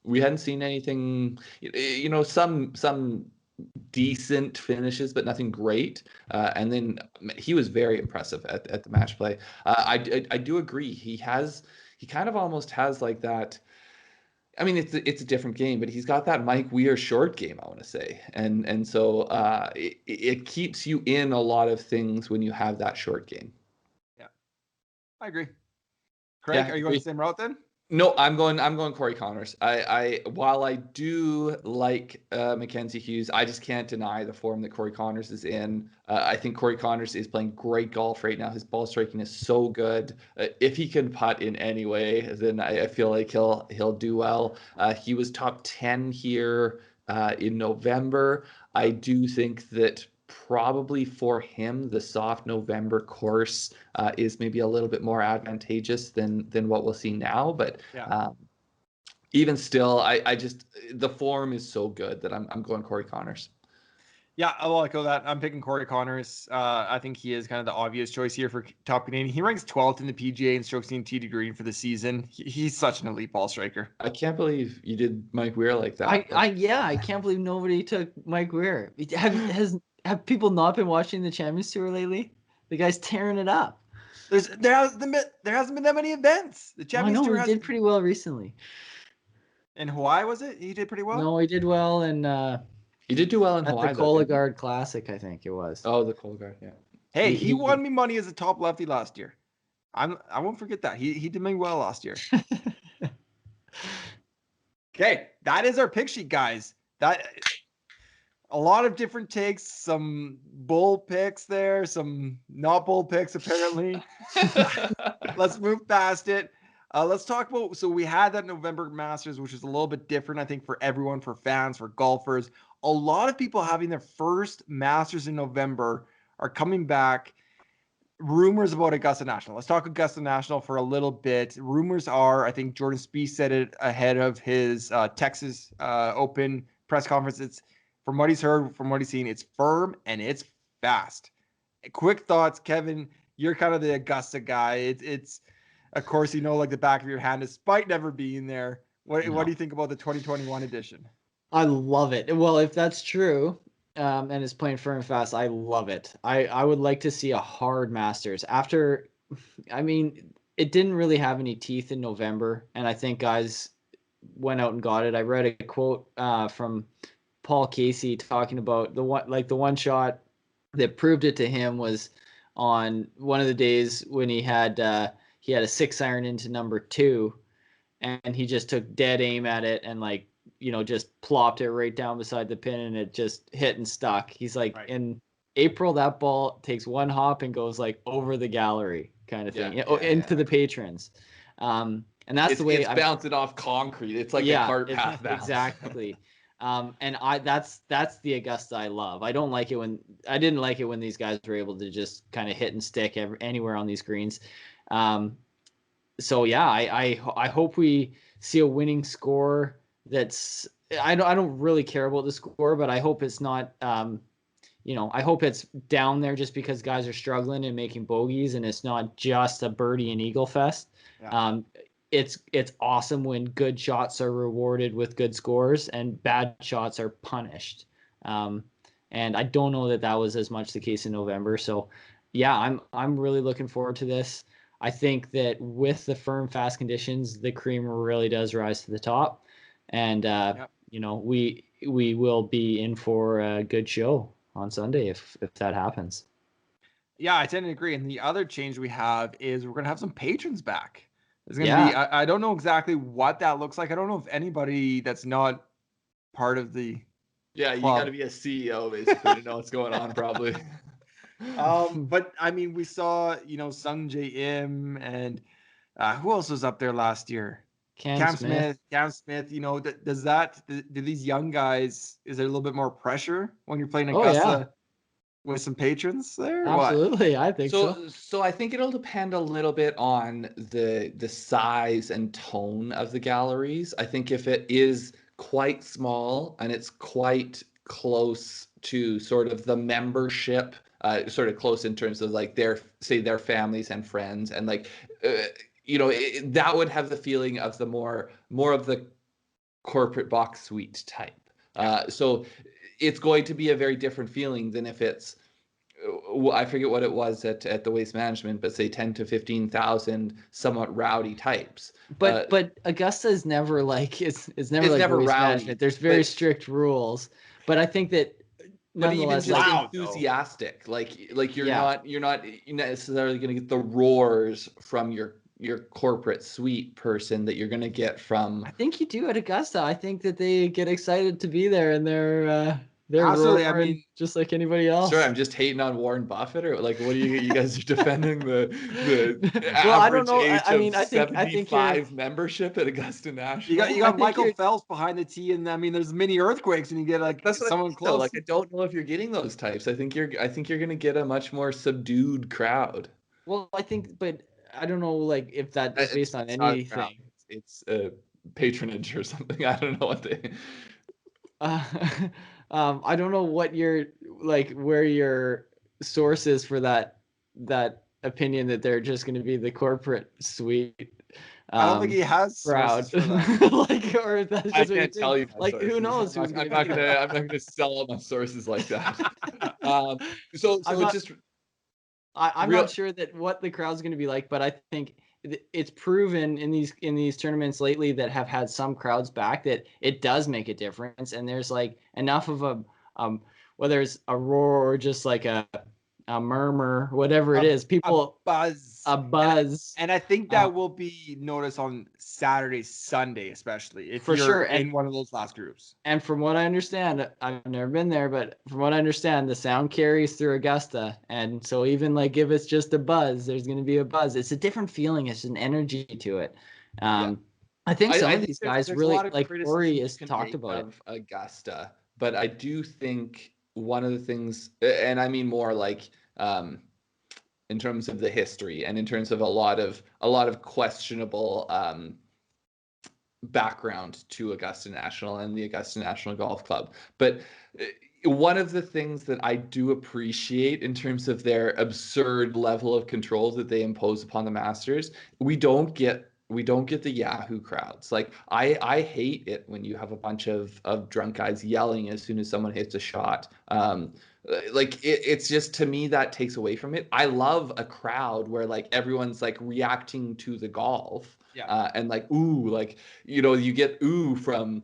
we hadn't seen anything. Some decent finishes, but nothing great. And then he was very impressive at the match play. I do agree. He kind of almost has like that. I mean, it's a different game, but he's got that Mike Weir short game, I want to say, and so it keeps you in a lot of things when you have that short game. Yeah, I agree. Craig, are you going the same route then? No, I'm going Corey Connors. While I do like Mackenzie Hughes, I just can't deny the form that Corey Connors is in. I think Corey Connors is playing great golf right now. His ball striking is so good. If he can putt in any way, then I feel like he'll do well. He was top 10 here in November. I do think that probably for him, the soft November course is maybe a little bit more advantageous than what we'll see now. But even still, I just, the form is so good that I'm going Corey Connors. Yeah, I'll echo that. I'm picking Corey Connors. I think he is kind of the obvious choice here for top Canadian. He ranks 12th in the PGA in strokes gained tee to green for the season. He's such an elite ball striker. I can't believe you did Mike Weir like that. I can't believe nobody took Mike Weir. Have people not been watching the Champions Tour lately? The guy's tearing it up. There hasn't been that many events. The Champions Tour did pretty well recently. In Hawaii, was it? He did pretty well? No, he did well in he did do well in Hawaii. At the Cologuard Classic, I think it was. Oh, the Cologuard, yeah. Hey, he won me money as a top lefty last year. I won't forget that. He did me well last year. Okay, that is our pick sheet, guys. That a lot of different takes, some bull picks there, some not bull picks apparently. Let's move past it. Let's talk about, so we had that November Masters, which is a little bit different, I think, for everyone, for fans, for golfers. A lot of people having their first Masters in November are coming back. rumors about Augusta National. Let's talk Augusta National for a little bit. Rumors are, I think Jordan Spieth said it ahead of his Texas Open press conference. It's from what he's heard, from what he's seen, it's firm and it's fast. Quick thoughts, Kevin. You're kind of the Augusta guy. It's of course, like the back of your hand, despite never being there. What do you think about the 2021 edition? I love it. Well, if that's true, and it's playing firm and fast, I love it. I would like to see a hard Masters after. I mean, it didn't really have any teeth in November, and I think guys went out and got it. I read a quote from Paul Casey talking about the one shot that proved it to him was on one of the days when he had a 6-iron into number 2, and he just took dead aim at it and just plopped it right down beside the pin, and it just hit and stuck. He's like, right. In April, that ball takes one hop and goes over the gallery kind of thing, into the patrons. And that's the way it's bouncing off concrete. It's like a cart path bounce. Exactly. And that's the Augusta I love. I didn't like it when these guys were able to just kind of hit and stick anywhere on these greens. So yeah, I hope we see a winning score. I don't really care about the score, but I hope it's not, I hope it's down there just because guys are struggling and making bogeys, and it's not just a birdie and eagle fest. Yeah. It's awesome when good shots are rewarded with good scores and bad shots are punished. And I don't know that was as much the case in November. So yeah, I'm really looking forward to this. I think that with the firm, fast conditions, the cream really does rise to the top. And, we will be in for a good show on Sunday if that happens. Yeah, I tend to agree. And the other change we have is we're going to have some patrons back. There's going to be, I don't know exactly what that looks like. I don't know if anybody that's not part of the club. You got to be a CEO basically to know what's going on probably. But I mean, we saw, Sung J Im and who else was up there last year? Cam Smith. Do these young guys, is there a little bit more pressure when you're playing Augusta with some patrons there? Absolutely. I think so. So I think it'll depend a little bit on the size and tone of the galleries. I think if it is quite small and it's quite close to sort of the membership, sort of close in terms of their families and friends, and that would have the feeling of the more of the corporate box suite type. So it's going to be a very different feeling than if it's, I forget what it was at the Waste Management, but say 10 to 15,000 somewhat rowdy types. But Augusta is never it's never Waste rowdy. Management. There's very strict rules. But I think that but even just enthusiastic, you're not necessarily going to get the roars from your corporate suite person that you're going to get from. I think you do at Augusta. I think that they get excited to be there, and they're absolutely. I mean, just like anybody else. Sure, I'm just hating on Warren Buffett, or what do you guys are defending the well, average I don't know. age I mean, of I think 75 membership at Augusta National. You got Michael Phelps behind the tee, and I mean, there's mini earthquakes, and you get that's someone close. I don't know if you're getting those types. I think you're going to get a much more subdued crowd. Well, I think, but I don't know, if that's based on anything. It's patronage or something. I don't know what they. I don't know what your where your source is for that opinion that they're just going to be the corporate suite. I don't think he has crowd. Or if that's just I can't tell you. Who knows? I'm not gonna sell all my sources like that. I'm not sure that what the crowd's going to be like, but I think it's proven in these tournaments lately that have had some crowds back that it does make a difference, and there's enough of a whether it's a roar or just a murmur, whatever it is, people a buzz, and I think that will be noticed on Saturday, Sunday, especially if for you're sure in one of those last groups. And from what I understand, I've never been there, but from what I understand, the sound carries through Augusta, and so even if it's just a buzz, there's going to be a buzz. It's a different feeling. It's an energy to it. I think some of these guys really Rory has talked about it. Augusta, but I do think one of the things, and I mean more in terms of the history and in terms of a lot of questionable background to Augusta National and the Augusta National Golf Club. But one of the things that I do appreciate in terms of their absurd level of control that they impose upon the Masters, we don't get the Yahoo crowds. Like I hate it when you have a bunch of drunk guys yelling as soon as someone hits a shot. Like it's just, to me, that takes away from it. I love a crowd where like everyone's like reacting to the golf. Yeah. And like, ooh, like, you get ooh from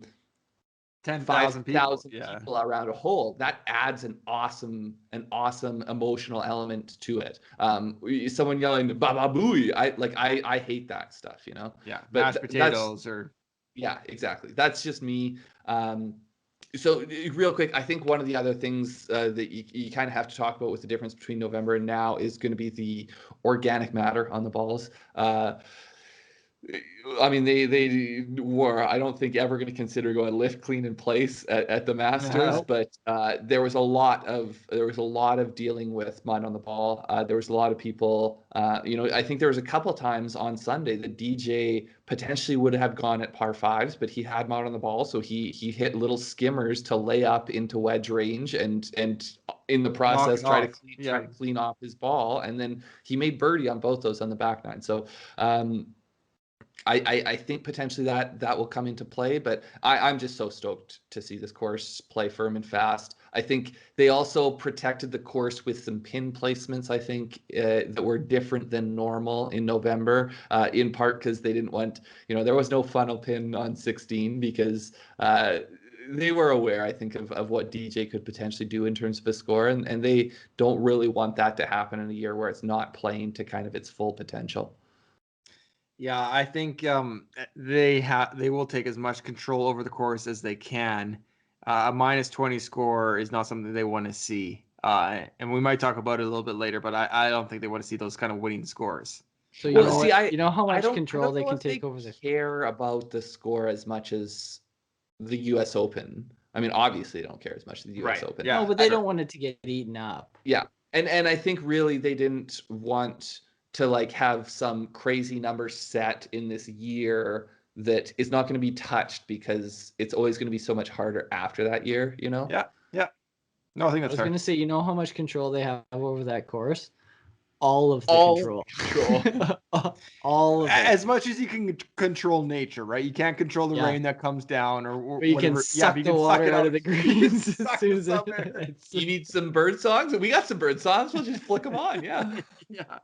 10,000 people. people around a hole. That adds an awesome emotional element to it. Someone yelling "Baba Booey," I hate that stuff, Yeah, But mashed potatoes or. Yeah, exactly. That's just me. So real quick, I think one of the other things that you kind of have to talk about with the difference between November and now is going to be the organic matter on the balls. I mean, they were, I don't think, ever going to consider going lift, clean, in place at the Masters, but there was a lot of dealing with mud on the ball. There was a lot of people, I think there was a couple of times on Sunday that DJ potentially would have gone at par fives, but he had mud on the ball, so he hit little skimmers to lay up into wedge range and in the process try to clean off his ball, and then he made birdie on both those on the back nine. So I think potentially that will come into play, but I'm just so stoked to see this course play firm and fast. I think they also protected the course with some pin placements, I think, that were different than normal in November, in part because they didn't want, there was no funnel pin on 16 because they were aware, I think, of what DJ could potentially do in terms of a score, and they don't really want that to happen in a year where it's not playing to kind of its full potential. Yeah, I think they will take as much control over the course as they can. A minus 20 score is not something they want to see. And we might talk about it a little bit later, but I don't think they want to see those kind of winning scores. So you know how much control they can take over the care about the score as much as the US Open. I mean, obviously they don't care as much as the US Open. Yeah, no, but they don't want it to get eaten up. Yeah. And I think really they didn't want to like have some crazy number set in this year that is not going to be touched because it's always going to be so much harder after that year, Yeah. No, I think that's fair. I was going to say, you know how much control they have over that course? All of the control. All of it. As much as you can control nature, right? You can't control the rain that comes down or whatever. You can suck the water out of the greens as soon as you need some bird songs? We got some bird songs. We'll just flick them on. Yeah. Yeah.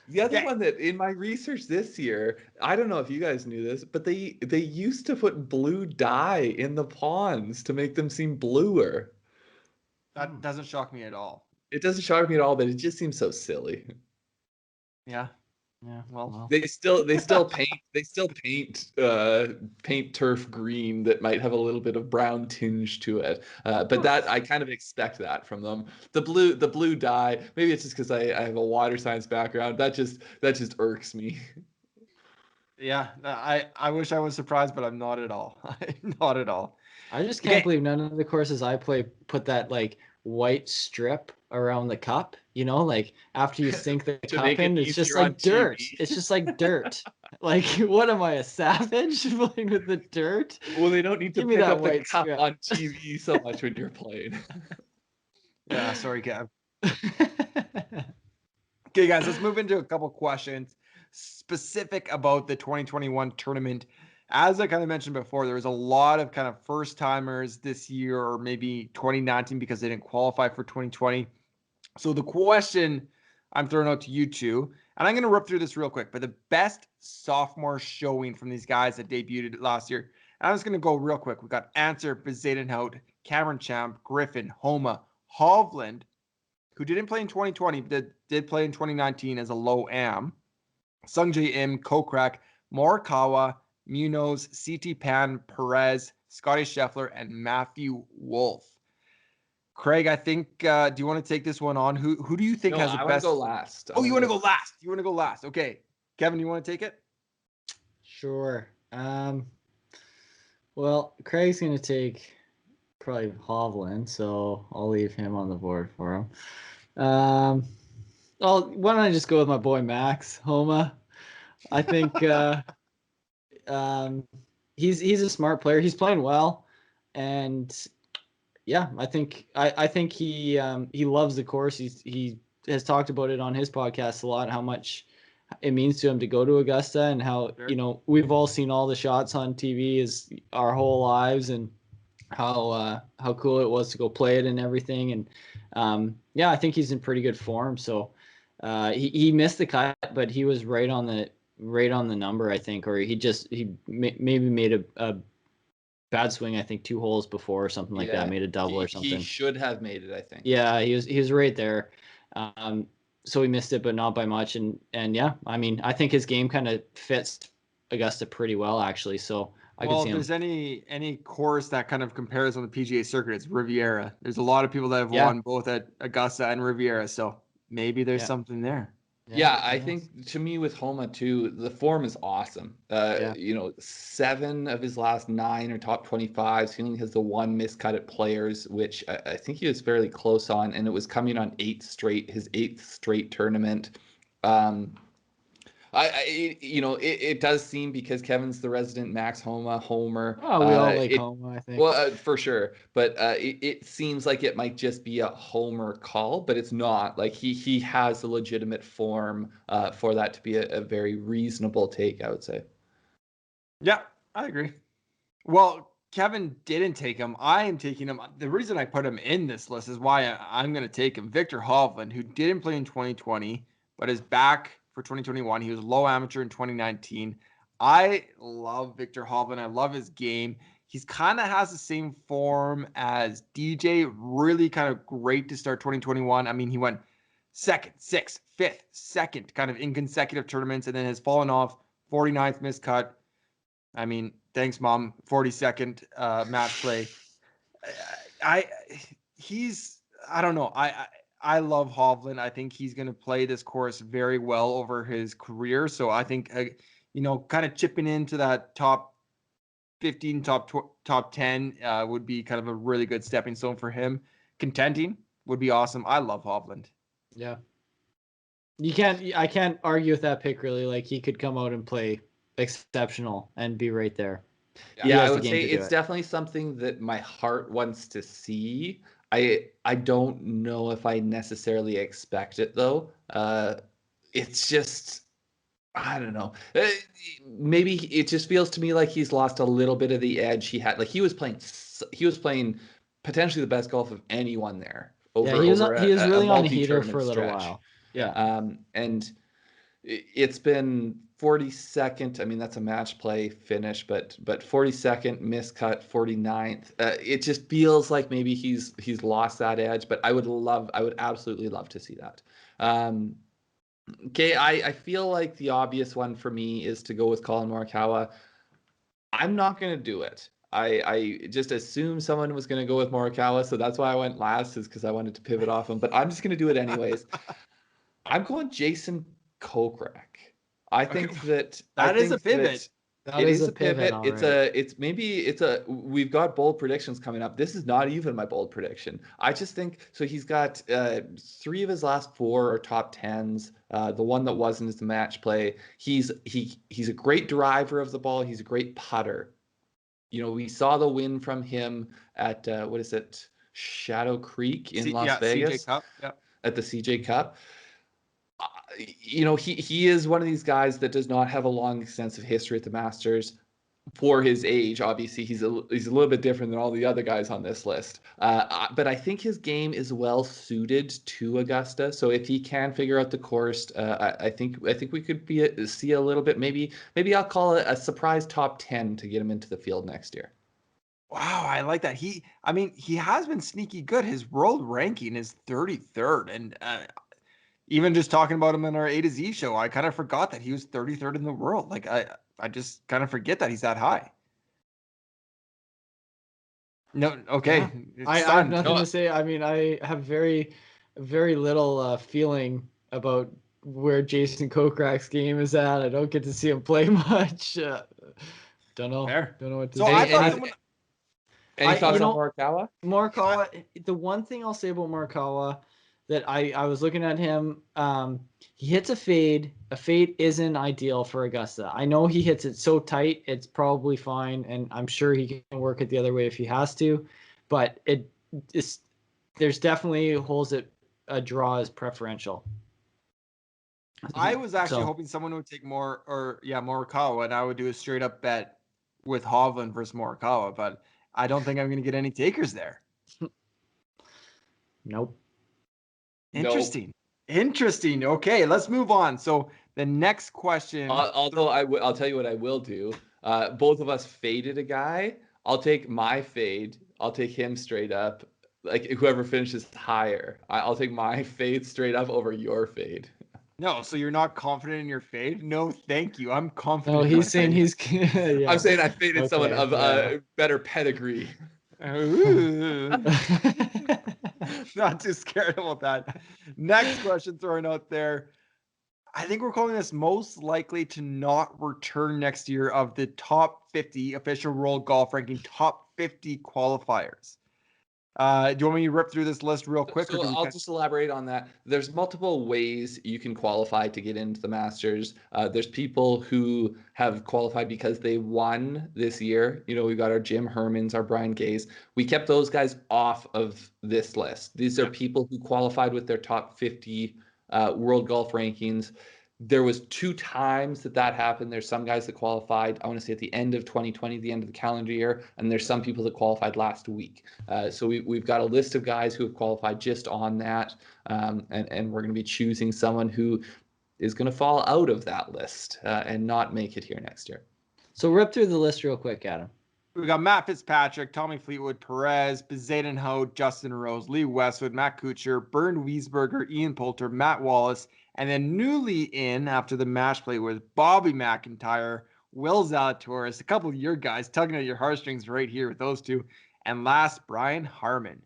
The other one that in my research this year, I don't know if you guys knew this, but they used to put blue dye in the ponds to make them seem bluer. That doesn't shock me at all. It doesn't shock me at all, but it just seems so silly. Yeah. Well, they still paint paint turf green that might have a little bit of brown tinge to it. But that I kind of expect that from them. The blue dye, maybe it's just because I have a water science background. That just irks me. Yeah, I wish I was surprised, but I'm not at all. Not at all. I just can't believe none of the courses I play put that like white strip around the cup, like after you sink the cup in, it's just like dirt. It's just like dirt. Like, what am I, a savage playing with the dirt? Well, they don't need to pick up the cup on TV so much when you're playing. Yeah, sorry, Kev. Okay, guys, let's move into a couple questions specific about the 2021 tournament. As I kind of mentioned before, there was a lot of kind of first timers this year, or maybe 2019 because they didn't qualify for 2020. So the question I'm throwing out to you two, and I'm going to rip through this real quick, but the best sophomore showing from these guys that debuted last year. And I'm just going to go real quick. We got Answer, Bezadenhout, Cameron Champ, Griffin, Homa, Hovland, who didn't play in 2020, but did play in 2019 as a low am, Sungjae Im, Kokrak, Morikawa, Munoz, CT Pan, Perez, Scotty Scheffler, and Matthew Wolff. Craig, I think, do you want to take this one on? Who do you think has the best? I want to go last. You want to go last? You want to go last? Okay. Kevin, you want to take it? Sure. Well, Craig's going to take probably Hovland, so I'll leave him on the board for him. Well, why don't I just go with my boy Max Homa? I think he's a smart player. He's playing well, and yeah, I think he loves the course. He has talked about it on his podcast a lot, how much it means to him to go to Augusta, and how we've all seen all the shots on TV is our whole lives, and how cool it was to go play it and everything. And yeah, I think he's in pretty good form. So he missed the cut, but he was right on the number, I think, or he maybe made a bad swing, I think 2 holes before or something like that, made a double or something. He should have made it, I think. Yeah, he was right there. So he missed it, but not by much. And yeah, I mean, I think his game kind of fits Augusta pretty well, actually. So I could see him. If there's any course that kind of compares on the PGA circuit, it's Riviera. There's a lot of people that have won both at Augusta and Riviera, so maybe there's something there. Yeah, I think to me with Homa too, the form is awesome. 7 of his last 9 are top 25s. He only has the 1 miscut at Players, which I think he was fairly close on, and it was coming on his 8th straight tournament. It does seem, because Kevin's the resident Max Homa homer. Oh, we all like Homa, I think. Well, for sure, but it seems like it might just be a homer call, but it's not. Like he has a legitimate form for that to be a very reasonable take, I would say. Yeah, I agree. Well, Kevin didn't take him. I am taking him. The reason I put him in this list is why I'm going to take him. Viktor Hovland, who didn't play in 2020, but is back for 2021. He was low amateur in 2019. I love Viktor Hovland. I love his game. He's kind of has the same form as DJ. Really kind of great to start 2021. I mean, he went 2nd, 6th, 5th, 2nd, kind of in consecutive tournaments, and then has fallen off. 49th miscut. I mean, thanks, Mom. 42nd match play. I don't know. I love Hovland. I think he's going to play this course very well over his career. So I think, kind of chipping into that top 15, top 10 would be kind of a really good stepping stone for him. Contending would be awesome. I love Hovland. Yeah. I can't argue with that pick, really. Like, he could come out and play exceptional and be right there. Yeah, I would say it's definitely something that my heart wants to see. I don't know if I necessarily expect it, though. It's just, I don't know. Maybe it just feels to me like he's lost a little bit of the edge he had. Like he was playing potentially the best golf of anyone there. He was really on the heater for a little while. Yeah. And it's been 42nd. I mean, that's a match play finish, but 42nd miscut, 49th. It just feels like maybe he's lost that edge, but I would absolutely love to see that. Okay, I feel like the obvious one for me is to go with Colin Morikawa. I'm not going to do it. I just assumed someone was going to go with Morikawa, so that's why I went last, is because I wanted to pivot off him, but I'm just going to do it anyways. I'm going Jason Kokrak. I think that is a pivot. It is a pivot. We've got bold predictions coming up. This is not even my bold prediction. I just think, so he's got 3 of his last 4 are top 10s. The one that wasn't is the match play. He's a great driver of the ball. He's a great putter. We saw the win from him at Shadow Creek in Las Vegas. CJ Cup. Yeah. At the CJ Cup. He is one of these guys that does not have a long, extensive history at the Masters for his age. Obviously, he's a little bit different than all the other guys on this list. But I think his game is well suited to Augusta. So if he can figure out the course, I think we could see a little bit. Maybe I'll call it a surprise top 10 to get him into the field next year. Wow, I like that. He has been sneaky good. His world ranking is 33rd, and even just talking about him in our A to Z show, I kind of forgot that he was 33rd in the world. Like I just kind of forget that he's that high. No, okay. Yeah. I have nothing to say. I mean, I have very, very little feeling about where Jason Kokrak's game is at. I don't get to see him play much. Don't know. Fair. Don't know what to say. Any thoughts on Morikawa? Morikawa. The one thing I'll say about Morikawa that I was looking at him. He hits a fade. A fade isn't ideal for Augusta. I know he hits it so tight, it's probably fine, and I'm sure he can work it the other way if he has to. But there's definitely holes that a draw is preferential. I was actually hoping someone would take Morikawa, and I would do a straight up bet with Hovland versus Morikawa, but I don't think I'm going to get any takers there. Nope. Interesting. Interesting. Okay, let's move on. So the next question. Although I'll tell you what I will do. Both of us faded a guy. I'll take my fade. I'll take him straight up. Like whoever finishes higher. I'll take my fade straight up over your fade. No, so you're not confident in your fade? No, thank you. I'm confident. No, he's saying he's. Yeah. I'm saying I faded someone of better pedigree. Ooh. Not too scared about that. Next question thrown out there. I think we're calling this most likely to not return next year of the top 50 official world golf ranking, top 50 qualifiers. Do you want me to rip through this list real quick? So I'll just elaborate on that. There's multiple ways you can qualify to get into the Masters. There's people who have qualified because they won this year. You know, we've got our Jim Hermans, our Brian Gays. We kept those guys off of this list. These are people who qualified with their top 50 world golf rankings. There was 2 times that happened. There's some guys that qualified, I want to say at the end of 2020, the end of the calendar year, and there's some people that qualified last week. So we've got a list of guys who have qualified just on that, and we're going to be choosing someone who is going to fall out of that list and not make it here next year. So rip through the list real quick, Adam. We got Matt Fitzpatrick, Tommy Fleetwood, Perez, Bezaden Ho, Justin Rose, Lee Westwood, Matt Kuchar, Bernd Wiesberger, Ian Poulter, Matt Wallace, and then newly in after the match play was Bobby McIntyre, Will Zalatoris, a couple of your guys tugging at your heartstrings right here with those two, and last, Brian Harman.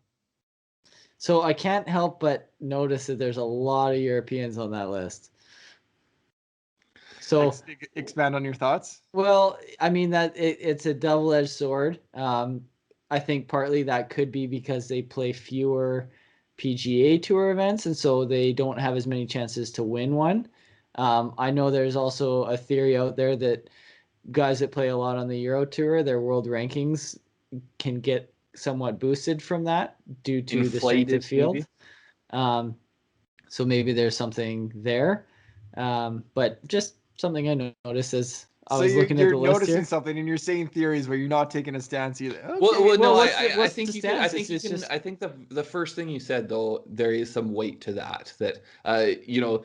So I can't help but notice that there's a lot of Europeans on that list. So expand on your thoughts. Well, I mean that it's a double-edged sword. I think partly that could be because they play fewer PGA Tour events, and so they don't have as many chances to win one. I know there's also a theory out there that guys that play a lot on the Euro Tour, their world rankings can get somewhat boosted from that due to the strength of field. So maybe there's something there, but just something I noticed as I was looking at the list here. You're noticing something, and you're saying theories where you're not taking a stance either. Okay. Well, no, I think you can. I think the first thing you said though, there is some weight to that. That you know,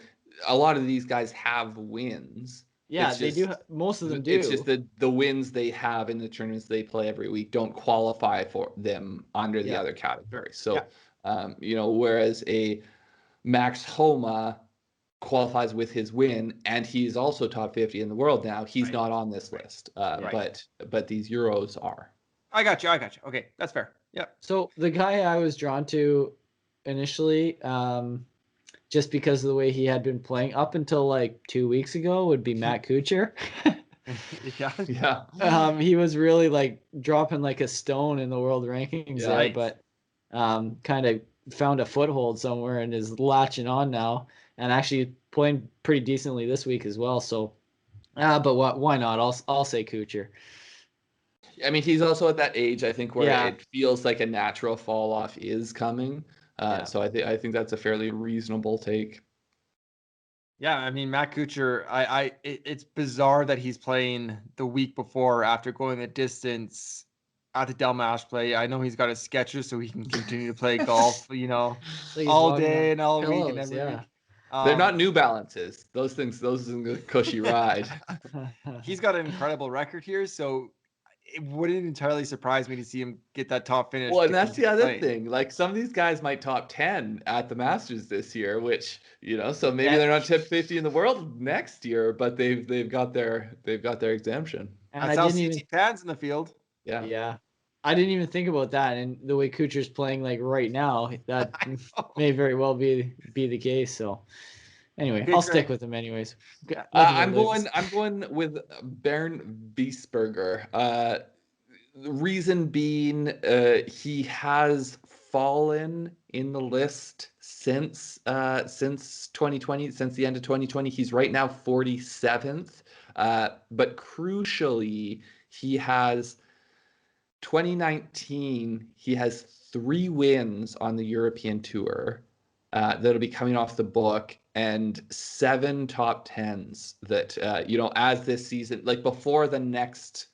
a lot of these guys have wins. Yeah, they do. Most of them do. It's just that the wins they have in the tournaments they play every week don't qualify for them under the other category. So, you know, whereas a Max Homa qualifies with his win, and he's also top 50 in the world now. He's not on this list, but these Euros are. I got you. Okay, that's fair. Yeah. So the guy I was drawn to initially, just because of the way he had been playing up until like 2 weeks ago, would be Matt Kuchar. Yeah. He was really like dropping like a stone in the world rankings there, but kind of found a foothold somewhere and is latching on now. And actually playing pretty decently this week as well. So, but why not? I'll say Kuchar. I mean, he's also at that age, I think, where it feels like a natural fall off is coming. So I think that's a fairly reasonable take. Yeah, I mean, Matt Kuchar, it's bizarre that he's playing the week before after going the distance at the Del Match play. I know he's got his sketches so he can continue to play golf, you know, all day and all week and every week. They're not New Balances. Those things a cushy ride. He's got an incredible record here, so it wouldn't entirely surprise me to see him get that top finish. Well, and that's the other thing. Like some of these guys might top 10 at the Masters this year, which, you know, so maybe they're not top 50 in the world next year, but they've got their exemption. And that's how CT Pan's in the field. Yeah. Yeah. I didn't even think about that, and the way Kuchar's playing like right now, that may very well be the case. So, anyway, I'll stick with him anyways. I'm going with Bernd Wiesberger. The reason being, he has fallen in the list since 2020, since the end of 2020. He's right now 47th. But crucially, he has 2019, he has 3 wins on the European Tour that'll be coming off the book, and 7 top 10s that, as this season, like before the next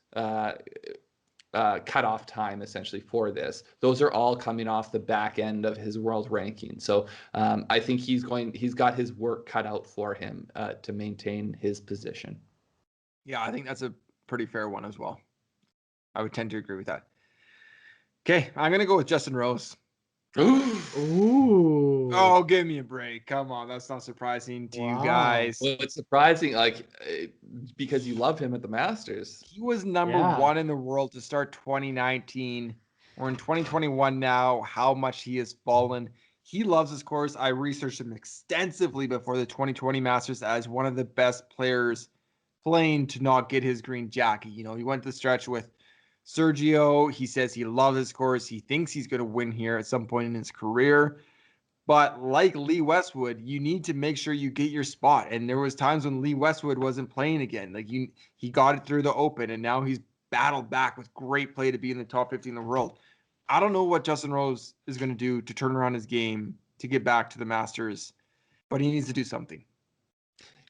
cutoff time essentially for this, those are all coming off the back end of his world ranking. So I think he's got his work cut out for him to maintain his position. Yeah, I think that's a pretty fair one as well. I would tend to agree with that. Okay, I'm going to go with Justin Rose. Ooh. Oh, give me a break. Come on, that's not surprising to you guys. Well, it's surprising, because you love him at the Masters. He was number 1 in the world to start 2019. We're in 2021 now. How much he has fallen. He loves his course. I researched him extensively before the 2020 Masters as one of the best players playing to not get his green jacket. He went the stretch with Sergio. He says he loves his course. He thinks he's going to win here at some point in his career. But like Lee Westwood, you need to make sure you get your spot. And there was times when Lee Westwood wasn't playing again. Like he got it through the Open, and now he's battled back with great play to be in the top 50 in the world. I don't know what Justin Rose is going to do to turn around his game to get back to the Masters, but he needs to do something.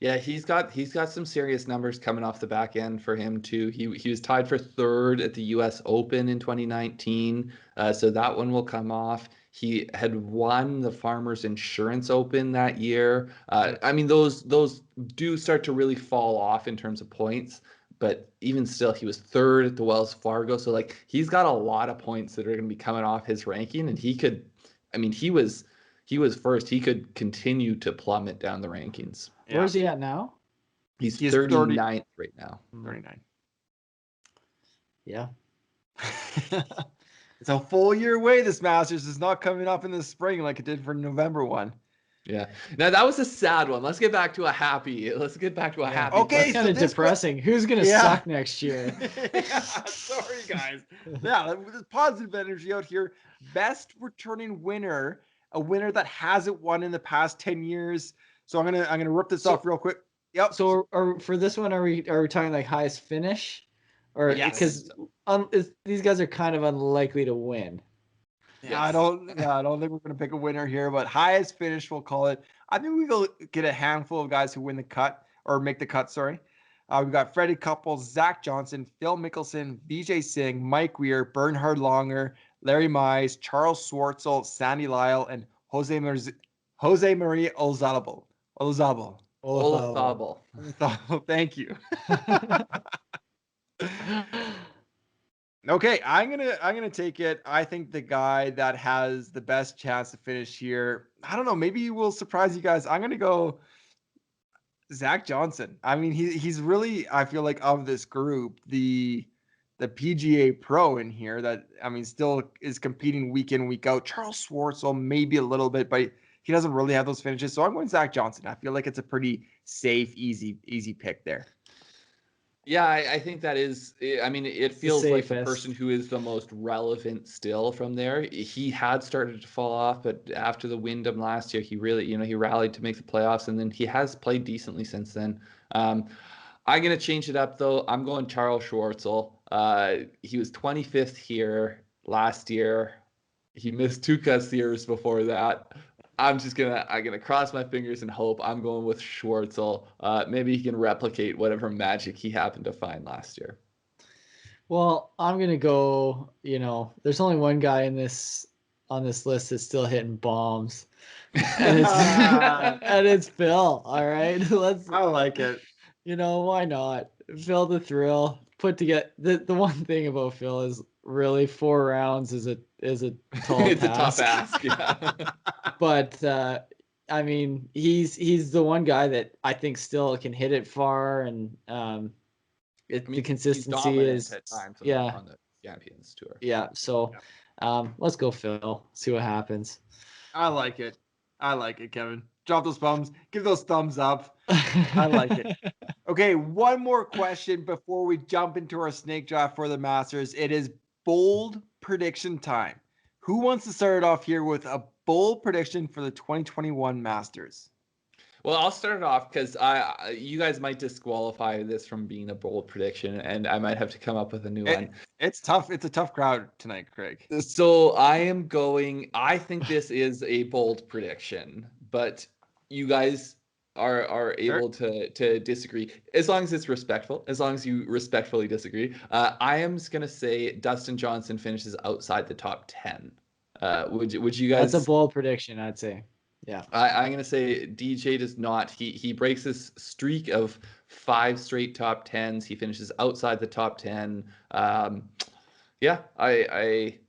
Yeah, he's got some serious numbers coming off the back end for him too. He was tied for 3rd at the U.S. Open in 2019, so that one will come off. He had won the Farmers Insurance Open that year. I mean, those do start to really fall off in terms of points, but even still, he was 3rd at the Wells Fargo. So he's got a lot of points that are going to be coming off his ranking, and he could. I mean, he was 1st. He could continue to plummet down the rankings. Yeah. Where's he at now? He's 39th right now. 39. Yeah. It's a full year away. This Masters is not coming up in the spring like it did for November 1. Yeah. Now that was a sad one. Let's get back to a happy. happy. Okay, kind of depressing. Who's gonna suck next year? Sorry, guys. Yeah, there's positive energy out here. Best returning winner, a winner that hasn't won in the past 10 years. So I'm gonna rip this off real quick. Yep. So for this one, are we talking like highest finish, or because these guys are kind of unlikely to win? Yeah, I don't think we're gonna pick a winner here, but highest finish we'll call it. I think we go get a handful of guys who win the cut or make the cut. Sorry, we've got Freddie Couples, Zach Johnson, Phil Mickelson, Vijay Singh, Mike Weir, Bernhard Langer, Larry Mize, Charles Schwartzel, Sandy Lyle, and Jose Maria Olazabal. Thank you. Okay, I'm gonna take it. I think the guy that has the best chance to finish here, I don't know, maybe he will surprise you guys. I'm gonna go Zach Johnson. I mean, he's really, I feel like, of this group, the PGA pro in here that, I mean, still is competing week in, week out. Charles Schwartzel maybe a little bit, but he doesn't really have those finishes. So I'm going Zach Johnson. I feel like it's a pretty safe, easy pick there. Yeah, I think that is. I mean, it feels like the person who is the most relevant still from there. He had started to fall off, but after the Wyndham last year, he really, he rallied to make the playoffs, and then he has played decently since then. I'm going to change it up, though. I'm going Charles Schwartzel. He was 25th here last year. He missed 2 cuts the years before that. I'm gonna cross my fingers and hope. I'm going with Schwartzel. Maybe he can replicate whatever magic he happened to find last year. Well, I'm gonna go. There's only one guy on this list that's still hitting bombs, and it's Phil. All right, I like it. Why not? Phil the Thrill put together. The one thing about Phil is really 4 rounds is a tall it's task. a tough ask. Yeah. But I mean, he's the one guy that I think still can hit it far, and the consistency is at times on the Champions Tour. Yeah, so let's go Phil. See what happens. I like it, Kevin. Drop those thumbs. Give those thumbs up. I like it. Okay, one more question before we jump into our snake draft for the Masters. It is bold prediction time. Who wants to start off here with a bold prediction for the 2021 Masters? Well, I'll start it off because you guys might disqualify this from being a bold prediction, and I might have to come up with a new one. It's tough. It's a tough crowd tonight, Craig. So I think this is a bold prediction, but you guys are able to disagree as long as it's respectful, as long as you respectfully disagree. I am just gonna say Dustin Johnson finishes outside the top 10. Would you guys? That's a bold prediction, I'd say. Yeah. I'm gonna say DJ does not. He breaks his streak of 5 straight top 10s. He finishes outside the top 10. Yeah, I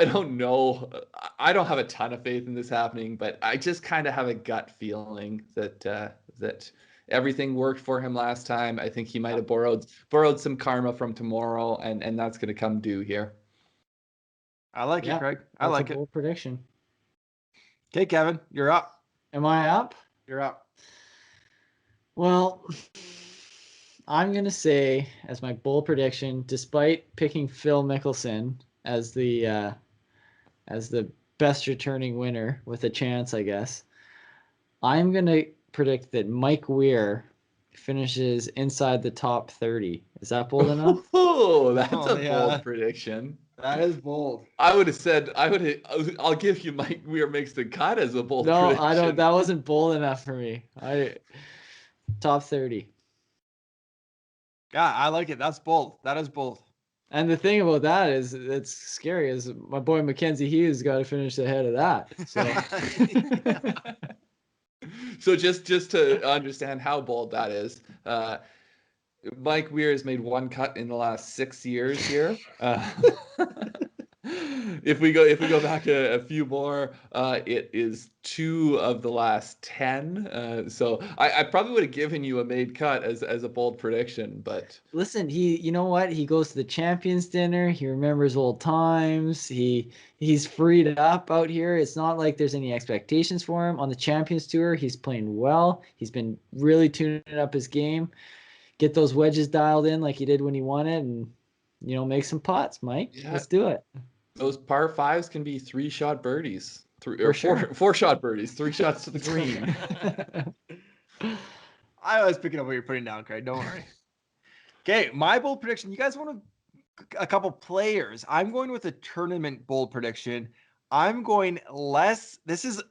don't know. I don't have a ton of faith in this happening, but I just kind of have a gut feeling that that everything worked for him last time. I think he might have borrowed some karma from tomorrow, and that's gonna come due here. I like it, Craig. I like it. Bold prediction. Okay, Kevin, you're up. Am I up? You're up. Well, I'm going to say, as my bold prediction, despite picking Phil Mickelson as the best returning winner with a chance, I guess, I'm going to predict that Mike Weir finishes inside the top 30. Is that bold enough? Oh, that's a bold prediction. That is bold. I would have said, I'll give you Mike Weir makes the cut as a bold prediction. No, I don't. That wasn't bold enough for me. Top 30. Yeah, I like it. That's bold. That is bold. And the thing about that is, it's scary. Is my boy Mackenzie Hughes got to finish ahead of that. So just to understand how bold that is, Mike Weir has made one cut in the last 6 years here. If we go back a few more, it is 2 of the last 10. So I probably would have given you a made cut as a bold prediction, but listen, you know what? He goes to the Champions Dinner. He remembers old times. He's freed up out here. It's not like there's any expectations for him on the Champions Tour. He's playing well. He's been really tuning up his game. Get those wedges dialed in like he did when he won it, and make some putts, Mike. Yeah. Let's do it. Those par 5s can be 3-shot birdies, 4-shot birdies, 3 shots to the green. I was picking up what you're putting down, Craig. Don't worry. Okay, my bold prediction. You guys want a couple players? I'm going with a tournament bold prediction. I'm going less.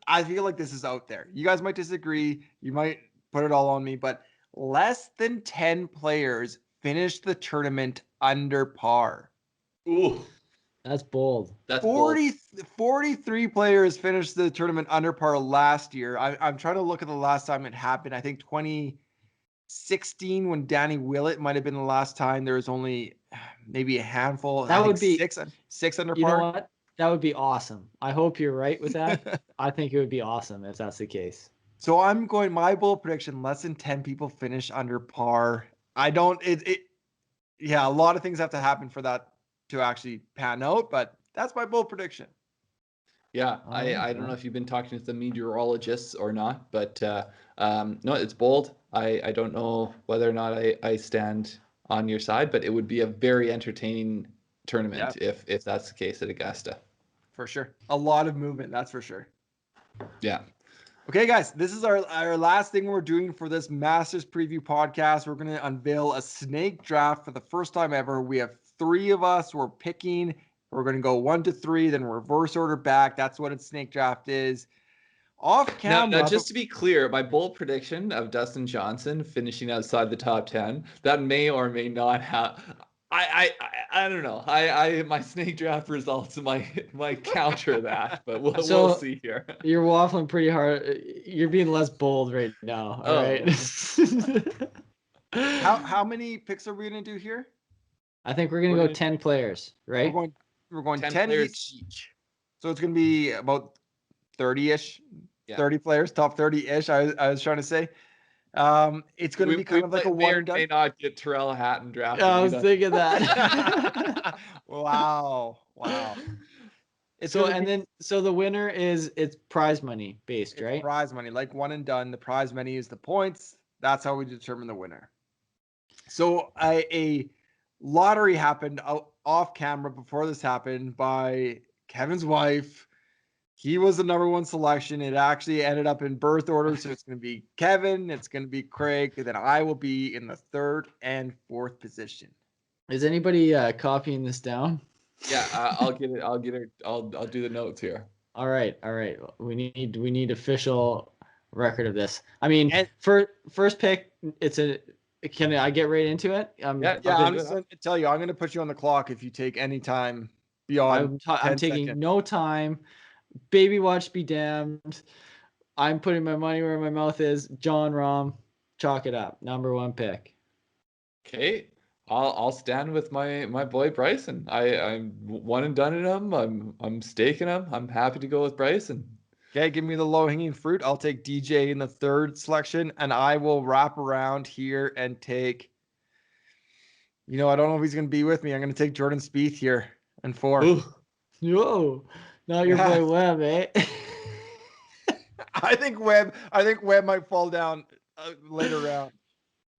I feel like this is out there. You guys might disagree. You might put it all on me, but less than 10 players finished the tournament under par. Ooh, that's bold. That's 43 players finished the tournament under par last year. I'm trying to look at the last time it happened. I think 2016 when Danny Willett might have been the last time. There was only maybe a handful. That would be six under par. You know what? That would be awesome. I hope you're right with that. I think it would be awesome if that's the case. So I'm going my bold prediction, less than 10 people finish under par. A lot of things have to happen for that to actually pan out, but that's my bold prediction. Yeah, I don't know if you've been talking to the meteorologists or not, but no, it's bold. I don't know whether or not I stand on your side, but it would be a very entertaining tournament if that's the case at Augusta. For sure. A lot of movement, that's for sure. Yeah. Okay, guys, this is our last thing we're doing for this Masters preview podcast. We're going to unveil a snake draft for the first time ever. We have 3 of us. We're picking. We're going to go 1 to 3, then reverse order back. That's what a snake draft is. Off camera. Now, just to be clear, my bold prediction of Dustin Johnson finishing outside the top 10, that may or may not have. I don't know. My snake draft results might counter that, but we'll see here. You're waffling pretty hard. You're being less bold right now. All right. How many picks are we gonna do here? I think we're gonna go 10 players, right? We're going 10 each. So it's gonna be about 30-ish, 30 players, top 30-ish. I was trying to say. It's going to be kind of like a one and done. May not get Terrell Hatton drafted. I was thinking that. Wow. So the winner it's prize money based, right? Prize money, like one and done. The prize money is the points. That's how we determine the winner. So a lottery happened off camera before this happened by Kevin's wife. He was the number one selection. It actually ended up in birth order. So it's going to be Kevin, it's going to be Craig, and then I will be in the 3rd and 4th position. Is anybody copying this down? Yeah, I'll get it. I'll do the notes here. All right. We need official record of this. I mean, first pick. Can I get right into it? I'm just going to tell you, I'm going to put you on the clock if you take any time beyond. I'm taking seconds. No time. Baby watch be damned. I'm putting my money where my mouth is. Jon Rahm, chalk it up. Number 1 pick. Okay. I'll stand with my boy Bryson. I'm one and done in him. I'm staking him. I'm happy to go with Bryson. Okay, give me the low-hanging fruit. I'll take DJ in the 3rd selection, and I will wrap around here and take. I don't know if he's going to be with me. I'm going to take Jordan Spieth here in 4. Ooh. Whoa, now your boy Webb, eh? I think Webb might fall down later round.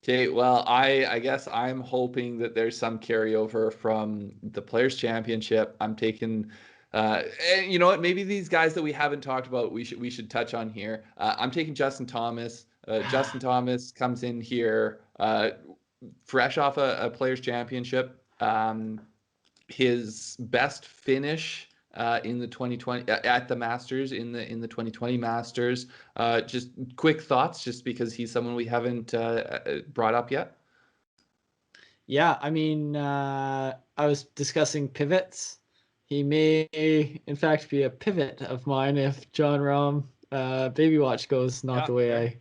Okay, well, I guess I'm hoping that there's some carryover from the Players' Championship. I'm taking, and you know what? Maybe these guys that we haven't talked about, we should touch on here. I'm taking Justin Thomas. Justin Thomas comes in here fresh off a Players' Championship. His best finish in the 2020 at the Masters in the 2020 Masters. Just quick thoughts, just because he's someone we haven't brought up yet. Yeah, I mean, I was discussing pivots. He may, in fact, be a pivot of mine if Jon Rahm Baby Watch goes not the way I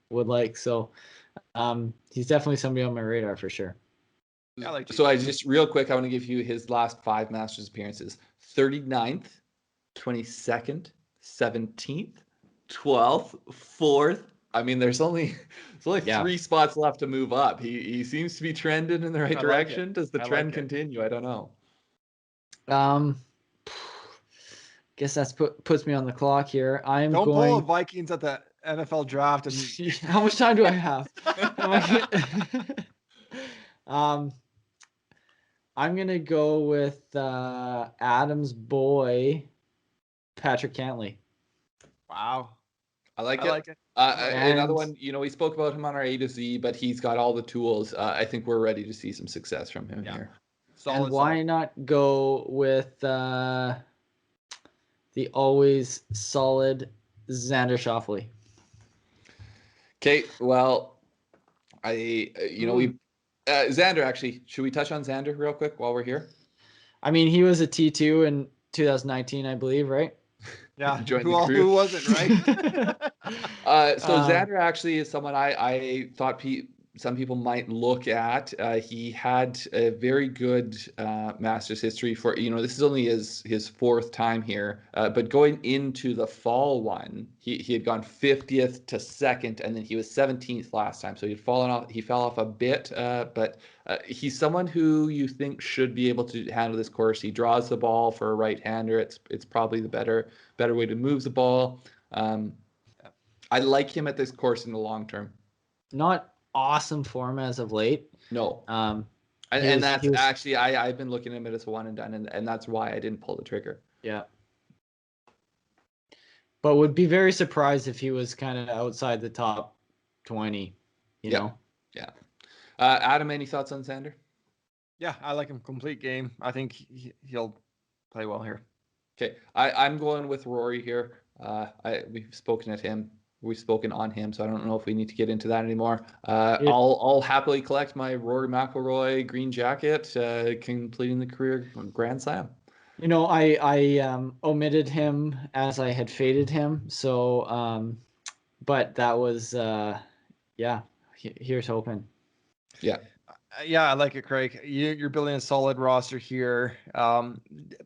would like. So he's definitely somebody on my radar for sure. So I just real quick, I want to give you his last 5 Masters appearances: 39th, 22nd, 17th, 12th, 4th. I mean, there's only 3 spots left to move up. He seems to be trending in the right direction. Does the trend continue? I don't know. Guess that's puts me on the clock here. Don't pull the Vikings at the NFL draft. And how much time do I have? I'm gonna go with Adam's boy, Patrick Cantlay. Wow, I like it. Another one, we spoke about him on our A to Z, but he's got all the tools. I think we're ready to see some success from him here. Why not go with the always solid Xander Schauffele? Okay, well, Xander, actually, should we touch on Xander real quick while we're here? I mean, he was a T2 in 2019, I believe, right? Yeah, who wasn't, right? So Xander actually is someone I thought some people might look at. He had a very good Masters history for, this is only his 4th time here. But going into the fall one, he had gone 50th to 2nd, and then he was 17th last time. So he fell off a bit, but he's someone who you think should be able to handle this course. He draws the ball for a right-hander. It's probably the better way to move the ball. I like him at this course in the long term. Not awesome form as of late. No. And that's actually, I've been looking at him as a one and done, and that's why I didn't pull the trigger. Yeah. But would be very surprised if he was kind of outside the top 20, you know? Yeah. Adam, any thoughts on Xander? Yeah, I like him. Complete game. I think he'll play well here. Okay. I'm going with Rory here. We've spoken at him. We've spoken on him, so I don't know if we need to get into that anymore. I'll happily collect my Rory McIlroy green jacket, completing the career Grand Slam. I omitted him as I had faded him. So, but that was, here's hoping. Yeah. Yeah, I like it, Craig. You're building a solid roster here.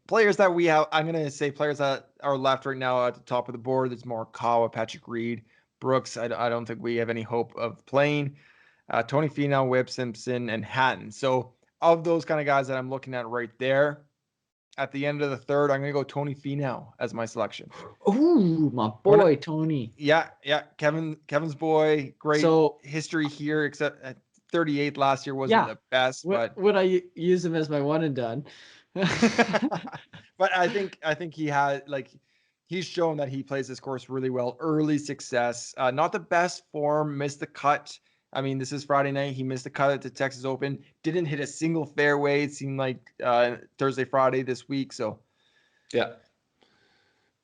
Players that we have, I'm going to say players that are left right now at the top of the board. There's Morikawa, Patrick Reed, Brooks. I don't think we have any hope of playing. Tony Finau, Webb Simpson, and Hatton. So of those kind of guys that I'm looking at right there, at the end of the 3rd, I'm going to go Tony Finau as my selection. Ooh, my boy, Tony. Yeah. Kevin's boy. Great history here, except 38th last year wasn't the best, but would I use him as my one and done? but I think he had he's shown that he plays this course really well. Early success, not the best form, missed the cut. I mean, this is Friday night. He missed the cut at the Texas Open. Didn't hit a single fairway. It seemed like Thursday, Friday this week. So, yeah.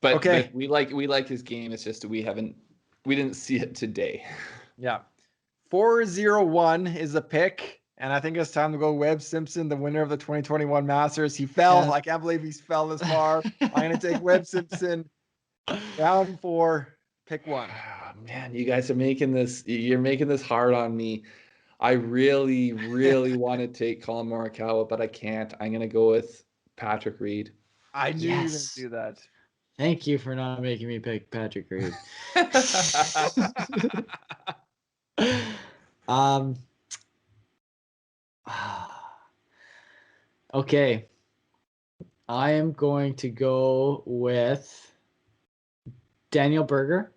But, okay. But we like his game. It's just we didn't see it today. Yeah. 401 is a pick. And I think it's time to go Webb Simpson, the winner of the 2021 Masters. He fell. Yeah. I can't believe he's fell this far. I'm going to take Webb Simpson. Round 4, pick 1. Oh, man, you guys are making this hard on me. I really, really want to take Colin Morikawa, but I can't. I'm going to go with Patrick Reed. I knew you were going to do that. Thank you for not making me pick Patrick Reed. Okay. I am going to go with Daniel Berger.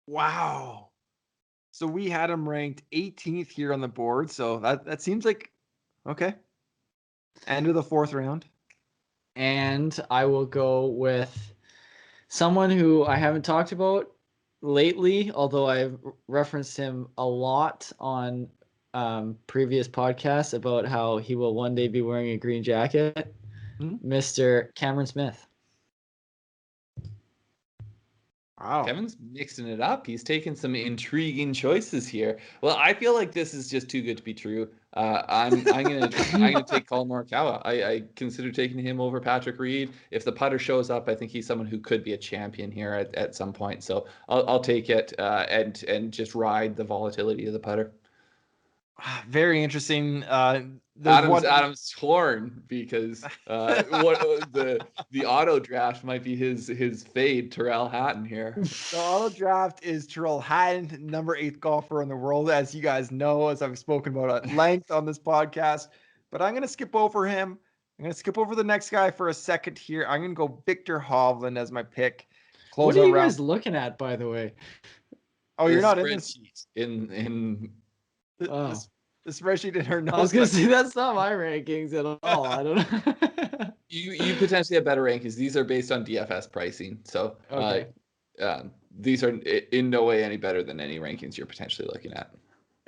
Wow. So we had him ranked 18th here on the board. So that seems like okay. End of the 4th round. And I will go with someone who I haven't talked about lately, although I've referenced him a lot on previous podcasts about how he will one day be wearing a green jacket. Mr. Cameron Smith. Wow. Kevin's mixing it up. He's taking some intriguing choices here. Well, I feel like this is just too good to be true. I'm gonna take Colin Morikawa. I consider taking him over Patrick Reed. If the putter shows up, I think he's someone who could be a champion here at some point. So I'll take it and just ride the volatility of the putter. Very interesting. Adam's torn because the auto draft might be his fade, Tyrrell Hatton here. The auto draft is Tyrrell Hatton, number 8 golfer in the world, as you guys know, as I've spoken about at length on this podcast. But I'm going to skip over him. I'm going to skip over the next guy for a second here. I'm going to go Victor Hovland as my pick. What are you guys looking at, by the way? Oh, you're not in this The spreadsheet in her notes. I was going to say, that's not my rankings at all. I don't know. You potentially have better rankings. These are based on DFS pricing. So okay. These are in no way any better than any rankings you're potentially looking at.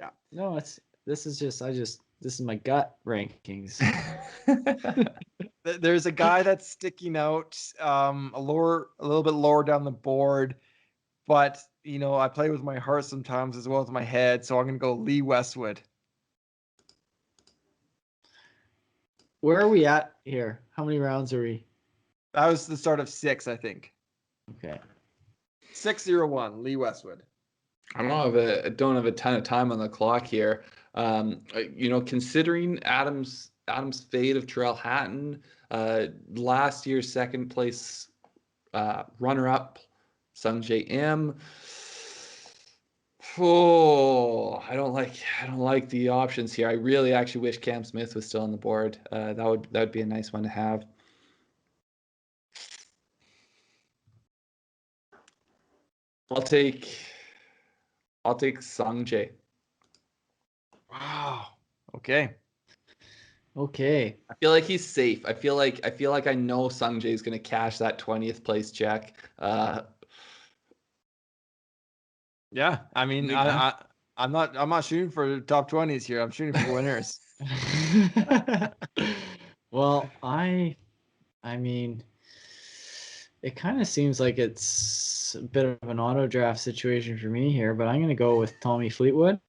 Yeah. No, this is my gut rankings. There's a guy that's sticking out a little bit lower down the board, but I play with my heart sometimes as well as my head. So I'm going to go Lee Westwood. Where are we at here? How many rounds are we? That was the start of 6, I think. Okay. 601, Lee Westwood. I don't have a ton of time on the clock here. Considering Adam's fate of Tyrrell Hatton, last year's second place runner-up, Sungjae M. Oh, I don't like the options here. I really actually wish Cam Smith was still on the board. That would be a nice one to have. I'll take Sungjae. Wow. Okay. I feel like he's safe. I feel like I know Sungjae is going to cash that 20th place check. Yeah, I mean, I'm not shooting for top 20s here. I'm shooting for winners. Well, I mean, it kind of seems like it's a bit of an auto draft situation for me here, but I'm going to go with Tommy Fleetwood.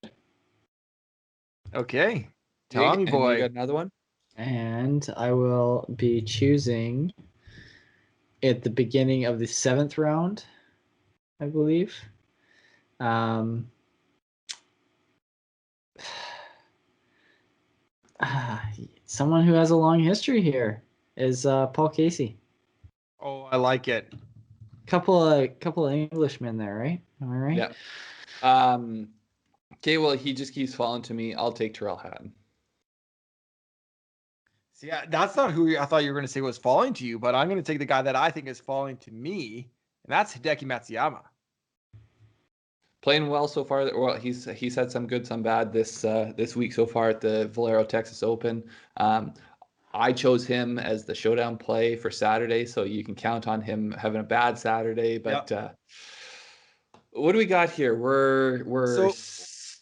Okay, Tommy boy. You got another one? And I will be choosing at the beginning of the 7th round, I believe. Someone who has a long history here is Paul Casey. Oh, I like it. Couple of Englishmen there, right? Am I right? Yeah. Okay, well, he just keeps falling to me. I'll take Tyrrell Hatton. See, that's not who I thought you were going to say was falling to you, but I'm going to take the guy that I think is falling to me, and that's Hideki Matsuyama. playing well so far. Well, he's had some good, some bad this week so far at the Valero Texas Open. I chose him as the showdown play for Saturday, so you can count on him having a bad Saturday. But what do we got here? We're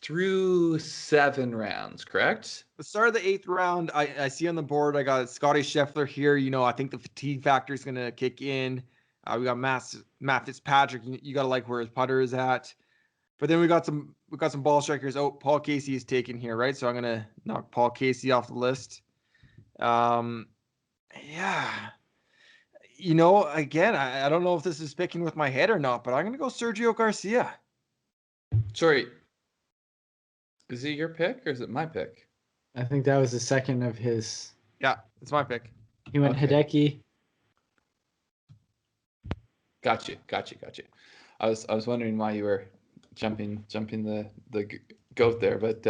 through 7 rounds, correct? The start of the 8th round, I see on the board, I got Scotty Scheffler here. I think the fatigue factor is going to kick in. We got Matt Fitzpatrick. You got to like where his putter is at. But then we got some ball strikers. Oh, Paul Casey is taken here, right? So I'm going to knock Paul Casey off the list. Yeah. Again, I don't know if this is picking with my head or not, but I'm going to go Sergio Garcia. Sorry. Is it your pick or is it my pick? I think that was the second of his. Yeah, it's my pick. He went Hideki. Got you. I was wondering why you were jumping the goat there, but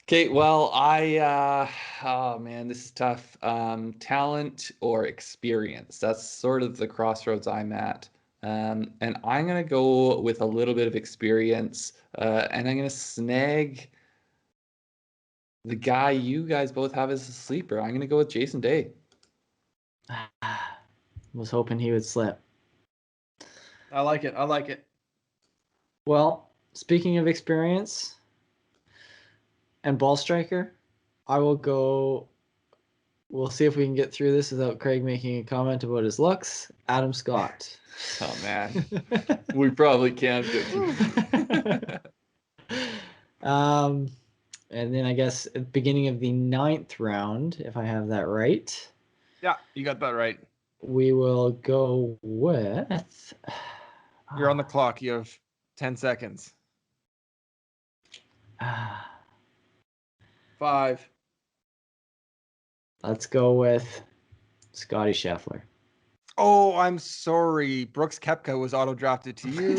okay. Well, oh man, this is tough. Talent or experience? That's sort of the crossroads I'm at. And I'm gonna go with a little bit of experience, and I'm gonna snag the guy you guys both have as a sleeper. I'm gonna go with Jason Day. Was hoping he would slip. I like it. Well, speaking of experience and ball striker, I will go. We'll see if we can get through this without Craig making a comment about his looks. Adam Scott. Oh man, we probably can't get through. And then I guess at the beginning of the 9th round, if I have that right. Yeah, you got that right. We will go with. You're on the clock. You have 10 seconds. 5. Let's go with Scotty Scheffler. Oh, I'm sorry. Brooks Koepka was auto-drafted to you.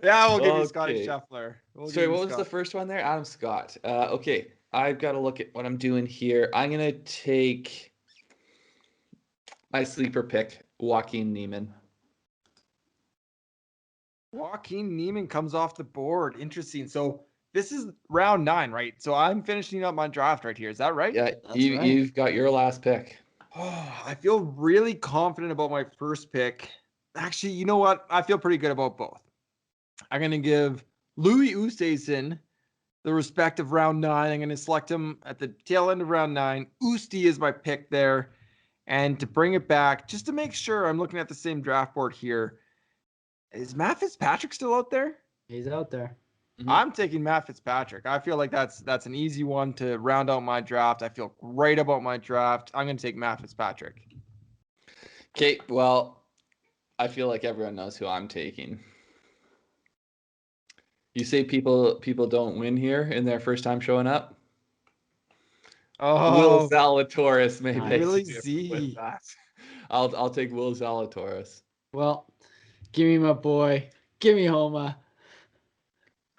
Yeah, we'll give you Scotty Scheffler. Sorry, what was the first one there? Adam Scott. Okay, I've got to look at what I'm doing here. I'm going to take my sleeper pick, Joaquin Niemann. Joaquin Niemann comes off the board. Interesting. So this is round 9, right? So I'm finishing up my draft right here. Is that right? Yeah, you've got your last pick. Oh, I feel really confident about my first pick. Actually, you know what? I feel pretty good about both. I'm going to give Louis Oosthuizen the respect of round 9. I'm going to select him at the tail end of round 9. Oosty is my pick there. And to bring it back, just to make sure I'm looking at the same draft board here, is Matt Fitzpatrick still out there? He's out there. Mm-hmm. I'm taking Matt Fitzpatrick. I feel like that's an easy one to round out my draft. I feel great about my draft. I'm going to take Matt Fitzpatrick. Okay, well, I feel like everyone knows who I'm taking. You say people don't win here in their first time showing up? Oh, Will Zalatoris may really Z. I'll take Will Zalatoris. Well, give me my boy. Give me Homa.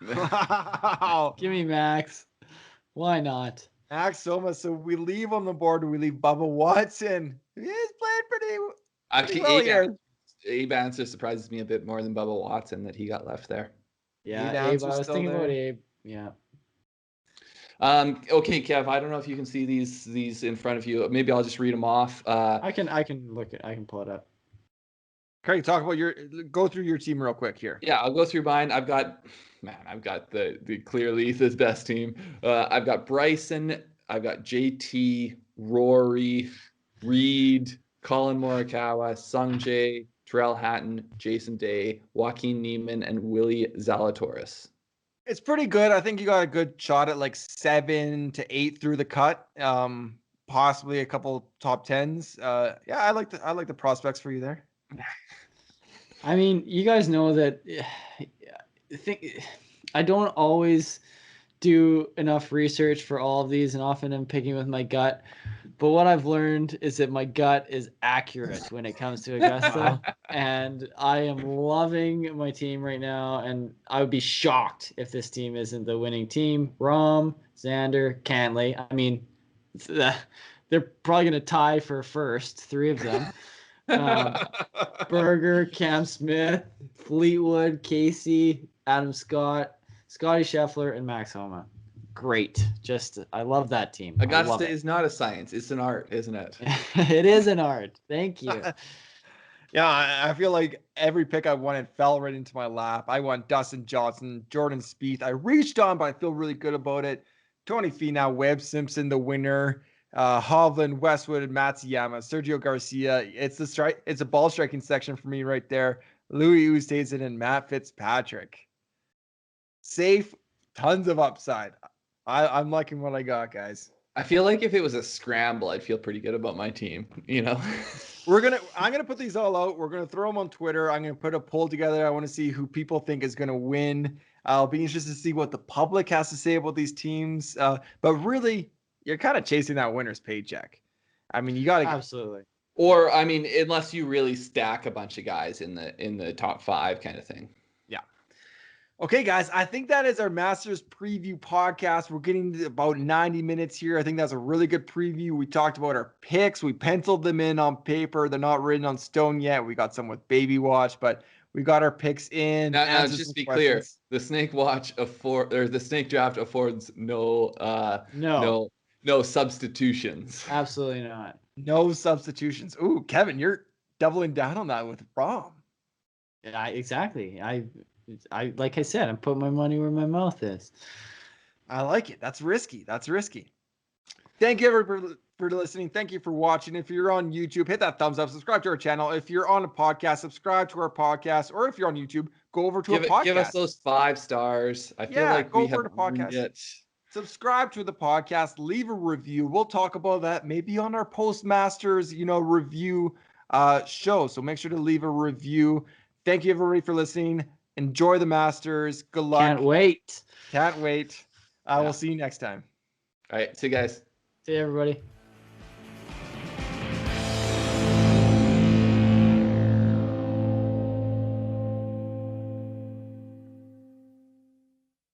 Wow. Give me Max. Why not? Max Homa. So we leave on the board. We leave Bubba Watson. He's playing pretty well here. Abe Answer surprises me a bit more than Bubba Watson that he got left there. Yeah, Abe, I was thinking about Abe. Yeah. Okay, Kev, I don't know if you can see these in front of you. Maybe I'll just read them off. I can pull it up. Craig, go through your team real quick here. Yeah, I'll go through mine. I've got the clearly the best team. I've got Bryson, I've got JT, Rory, Reed, Colin Morikawa, Sungjae, Terrell Hatton, Jason Day, Joaquin Niemann, and Willie Zalatoris. It's pretty good. I think you got a good shot at like 7 to 8 through the cut. Possibly a couple top 10s. Yeah, I like the prospects for you there. I mean, you guys know that I don't always do enough research for all of these, and often I'm picking with my gut. But what I've learned is that my gut is accurate when it comes to Augusta, and I am loving my team right now. And I would be shocked if this team isn't the winning team. Rahm, Xander, Cantlay. I mean, they're probably going to tie for first, 3 of them. Berger, Cam Smith, Fleetwood, Casey, Adam Scott, Scotty Scheffler, and Max Homa. Great. I love that team. Augusta is not a science. It's an art, isn't it? It is an art. Thank you. Yeah, I feel like every pick I wanted fell right into my lap. I won Dustin Johnson, Jordan Spieth. I reached on, but I feel really good about it. Tony Finau, Webb Simpson, the winner. Hovland, Westwood, Matsuyama, Sergio Garcia. It's a ball striking section for me right there. Louis Oosthuizen and Matt Fitzpatrick. Safe, tons of upside. I'm liking what I got, guys. I feel like if it was a scramble, I'd feel pretty good about my team, you know? I'm gonna put these all out. We're gonna throw them on Twitter. I'm gonna put a poll together. I want to see who people think is gonna win. I'll be interested to see what the public has to say about these teams. But really, you're kind of chasing that winner's paycheck. I mean, you gotta absolutely. Or I mean, unless you really stack a bunch of guys in the top 5 kind of thing. Yeah. Okay, guys, I think that is our Masters preview podcast. We're getting to about 90 minutes here. I think that's a really good preview. We talked about our picks. We penciled them in on paper. They're not written on stone yet. We got some with Baby Watch, but we got our picks in. Now just to be clear, the Snake Draft affords no substitutions. Absolutely not. No substitutions. Ooh, Kevin, you're doubling down on that with Rom. Yeah, exactly. I like I said, I'm putting my money where my mouth is. I like it. That's risky. Thank you everybody for listening. Thank you for watching. If you're on YouTube, hit that thumbs up, subscribe to our channel. If you're on a podcast, subscribe to our podcast. Or if you're on YouTube, go over to a podcast. Give us those 5 stars. I feel like we have earned it. Subscribe to the podcast, leave a review. We'll talk about that maybe on our Postmasters, review show. So make sure to leave a review. Thank you everybody for listening. Enjoy the Masters. Good luck. Can't wait. We'll see you next time. All right. See you guys. See you, everybody.